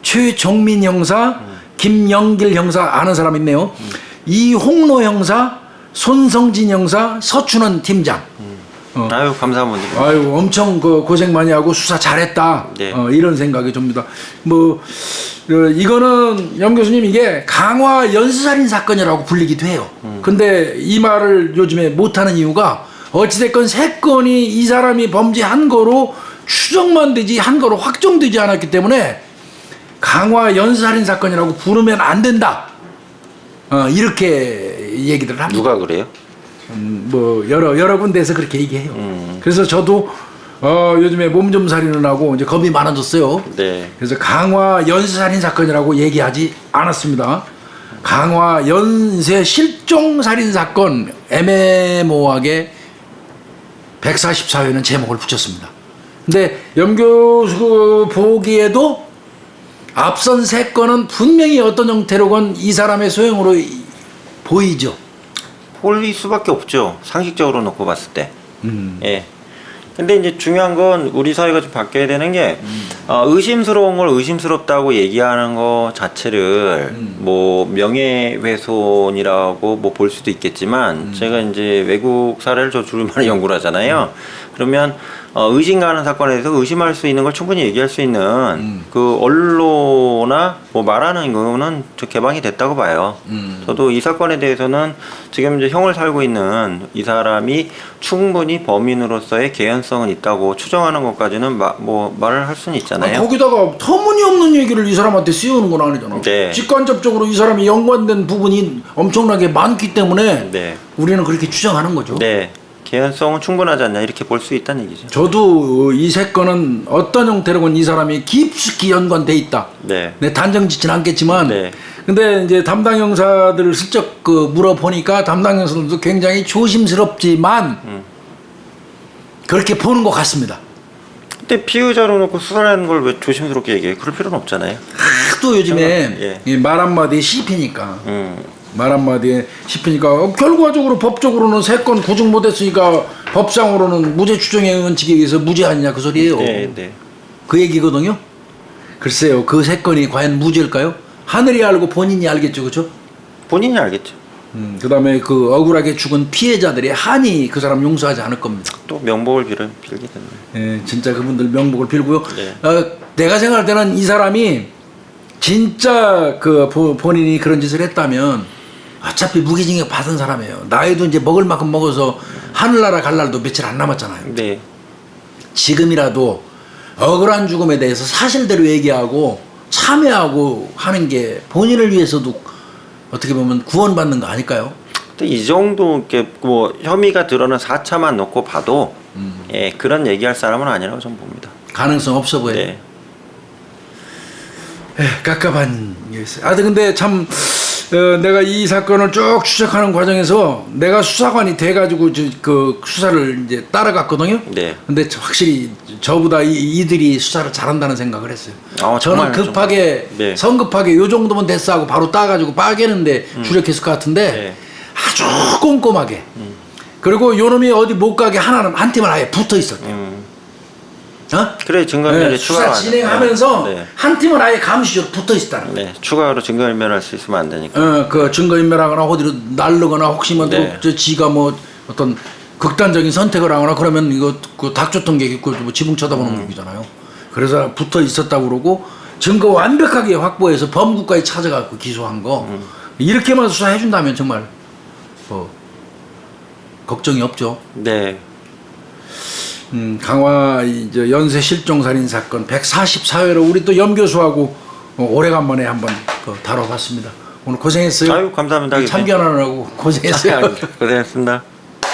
최종민 형사, 김영길 형사 아는 사람 있네요. 이홍로 형사, 손성진 형사, 서춘원 팀장. 아유 감사합니다. 아유 엄청 고생 많이 하고 수사 잘했다. 네. 이런 생각이 듭니다. 이거는 염 교수님 이게 강화 연쇄살인 사건이라고 불리기도 해요. 근데 이 말을 요즘에 못하는 이유가 어찌됐건 3건이 이 사람이 범죄한 거로 추정만 되지 한 거로 확정되지 않았기 때문에 강화 연쇄살인 사건이라고 부르면 안 된다. 이렇게 얘기들 합니다. 누가 그래요? 여러 군데에서 그렇게 얘기해요. 그래서 저도 요즘에 몸좀살인을 하고 이제 겁이 많아졌어요. 네. 그래서 강화 연쇄살인 사건이라고 얘기하지 않았습니다. 강화 연쇄 실종살인 사건 애매모호하게 144회는 제목을 붙였습니다. 근데 염 교수 보기에도 앞선 3건은 분명히 어떤 형태로건 이 사람의 소형으로 보이죠. 홀릴 수밖에 없죠. 상식적으로 놓고 봤을 때. 예. 근데 이제 중요한 건 우리 사회가 좀 바뀌어야 되는 게 의심스러운 걸 의심스럽다고 얘기하는 거 자체를 뭐 명예훼손이라고 뭐 볼 수도 있겠지만 제가 이제 외국 사례를 저 주로 많이 연구를 하잖아요. 그러면 의심 가는 사건에 대해서 의심할 수 있는 걸 충분히 얘기할 수 있는 그 언론이나 뭐 말하는 거는 저 개방이 됐다고 봐요. 저도 이 사건에 대해서는 지금 이제 형을 살고 있는 이 사람이 충분히 범인으로서의 개연성은 있다고 추정하는 것까지는 뭐 말을 할 수는 있잖아요. 거기다가 터무니없는 얘기를 이 사람한테 씌우는 건 아니잖아. 네. 직간접적으로 이 사람이 연관된 부분이 엄청나게 많기 때문에 네. 우리는 그렇게 추정하는 거죠. 네. 개연성은 충분하지 않냐 이렇게 볼 수 있다는 얘기죠. 저도 이 3건은 어떤 형태로건 이 사람이 깊숙이 연관돼 있다. 네. 단정 짓지는 않겠지만 네. 근데 이제 담당 형사들을 슬쩍 물어보니까 담당 형사들도 굉장히 조심스럽지만 그렇게 보는 것 같습니다. 근데 피의자로 놓고 수사하는 걸 왜 조심스럽게 얘기해? 그럴 필요는 없잖아요. 하도 요즘에 예. 이 말 한마디에 씹히니까 말 한마디에 씹히니까 결과적으로 법적으로는 3건 구중 못했으니까 법상으로는 무죄 추정의 원칙에 의해서 무죄 아니냐 그 소리예요. 네, 네. 그 얘기거든요. 글쎄요, 그 3건이 과연 무죄일까요? 하늘이 알고 본인이 알겠죠, 그렇죠? 본인이 알겠죠. 그다음에 그 억울하게 죽은 피해자들의 한이 그 사람 용서하지 않을 겁니다. 또 명복을 빌게 됐네. 예, 진짜 그분들 명복을 빌고요. 네. 내가 생각할 때는 이 사람이 진짜 그 본인이 그런 짓을 했다면 어차피 무기징역 받은 사람이에요. 나이도 이제 먹을 만큼 먹어서 하늘나라 갈 날도 며칠 안 남았잖아요. 네. 지금이라도 억울한 죽음에 대해서 사실대로 얘기하고 참여하고 하는 게 본인을 위해서도 어떻게 보면 구원받는 거 아닐까요? 근데 이 정도 이렇게 뭐 혐의가 드러난 4차만 놓고 봐도 예, 그런 얘기할 사람은 아니라고 저는 봅니다. 가능성 없어 보여요. 네. 깝깝한 일이었어요. 근데 참 내가 이 사건을 쭉 추적하는 과정에서 내가 수사관이 돼가지고 그 수사를 이제 따라갔거든요. 네. 근데 확실히 저보다 이들이 수사를 잘한다는 생각을 했어요. 저는 정말, 급하게 정말. 네. 성급하게 요 정도면 됐어 하고 바로 따가지고 빠개는데 주력했을 것 같은데 네. 아주 꼼꼼하게. 그리고 요 놈이 어디 못 가게 한 팀은 아예 붙어 있었대요. 그래 증거인멸이 추가로 수사 진행하면서 네. 한 팀은 아예 감시적으로 붙어 있다는 거예요. 네. 추가로 증거인멸할 수 있으면 안 되니까. 그 증거인멸하거나 어디로 날르거나 혹시 뭐 네. 지가 뭐 어떤 극단적인 선택을 하거나 그러면 이거 그 닥쳤던 게 있고 뭐 지붕 쳐다보는 얘기잖아요. 그래서 붙어 있었다고 그러고 증거 완벽하게 확보해서 범국까지 찾아가고 기소한 거 이렇게만 수사해 준다면 정말 뭐 걱정이 없죠. 네. 강화 이제 연쇄 실종 살인 사건 144회로 우리 또 염 교수하고 오래간만에 한번 다뤄봤습니다. 오늘 고생했어요. 아유 감사합니다. 참견하느라고 고생했어요. 고생했습니다.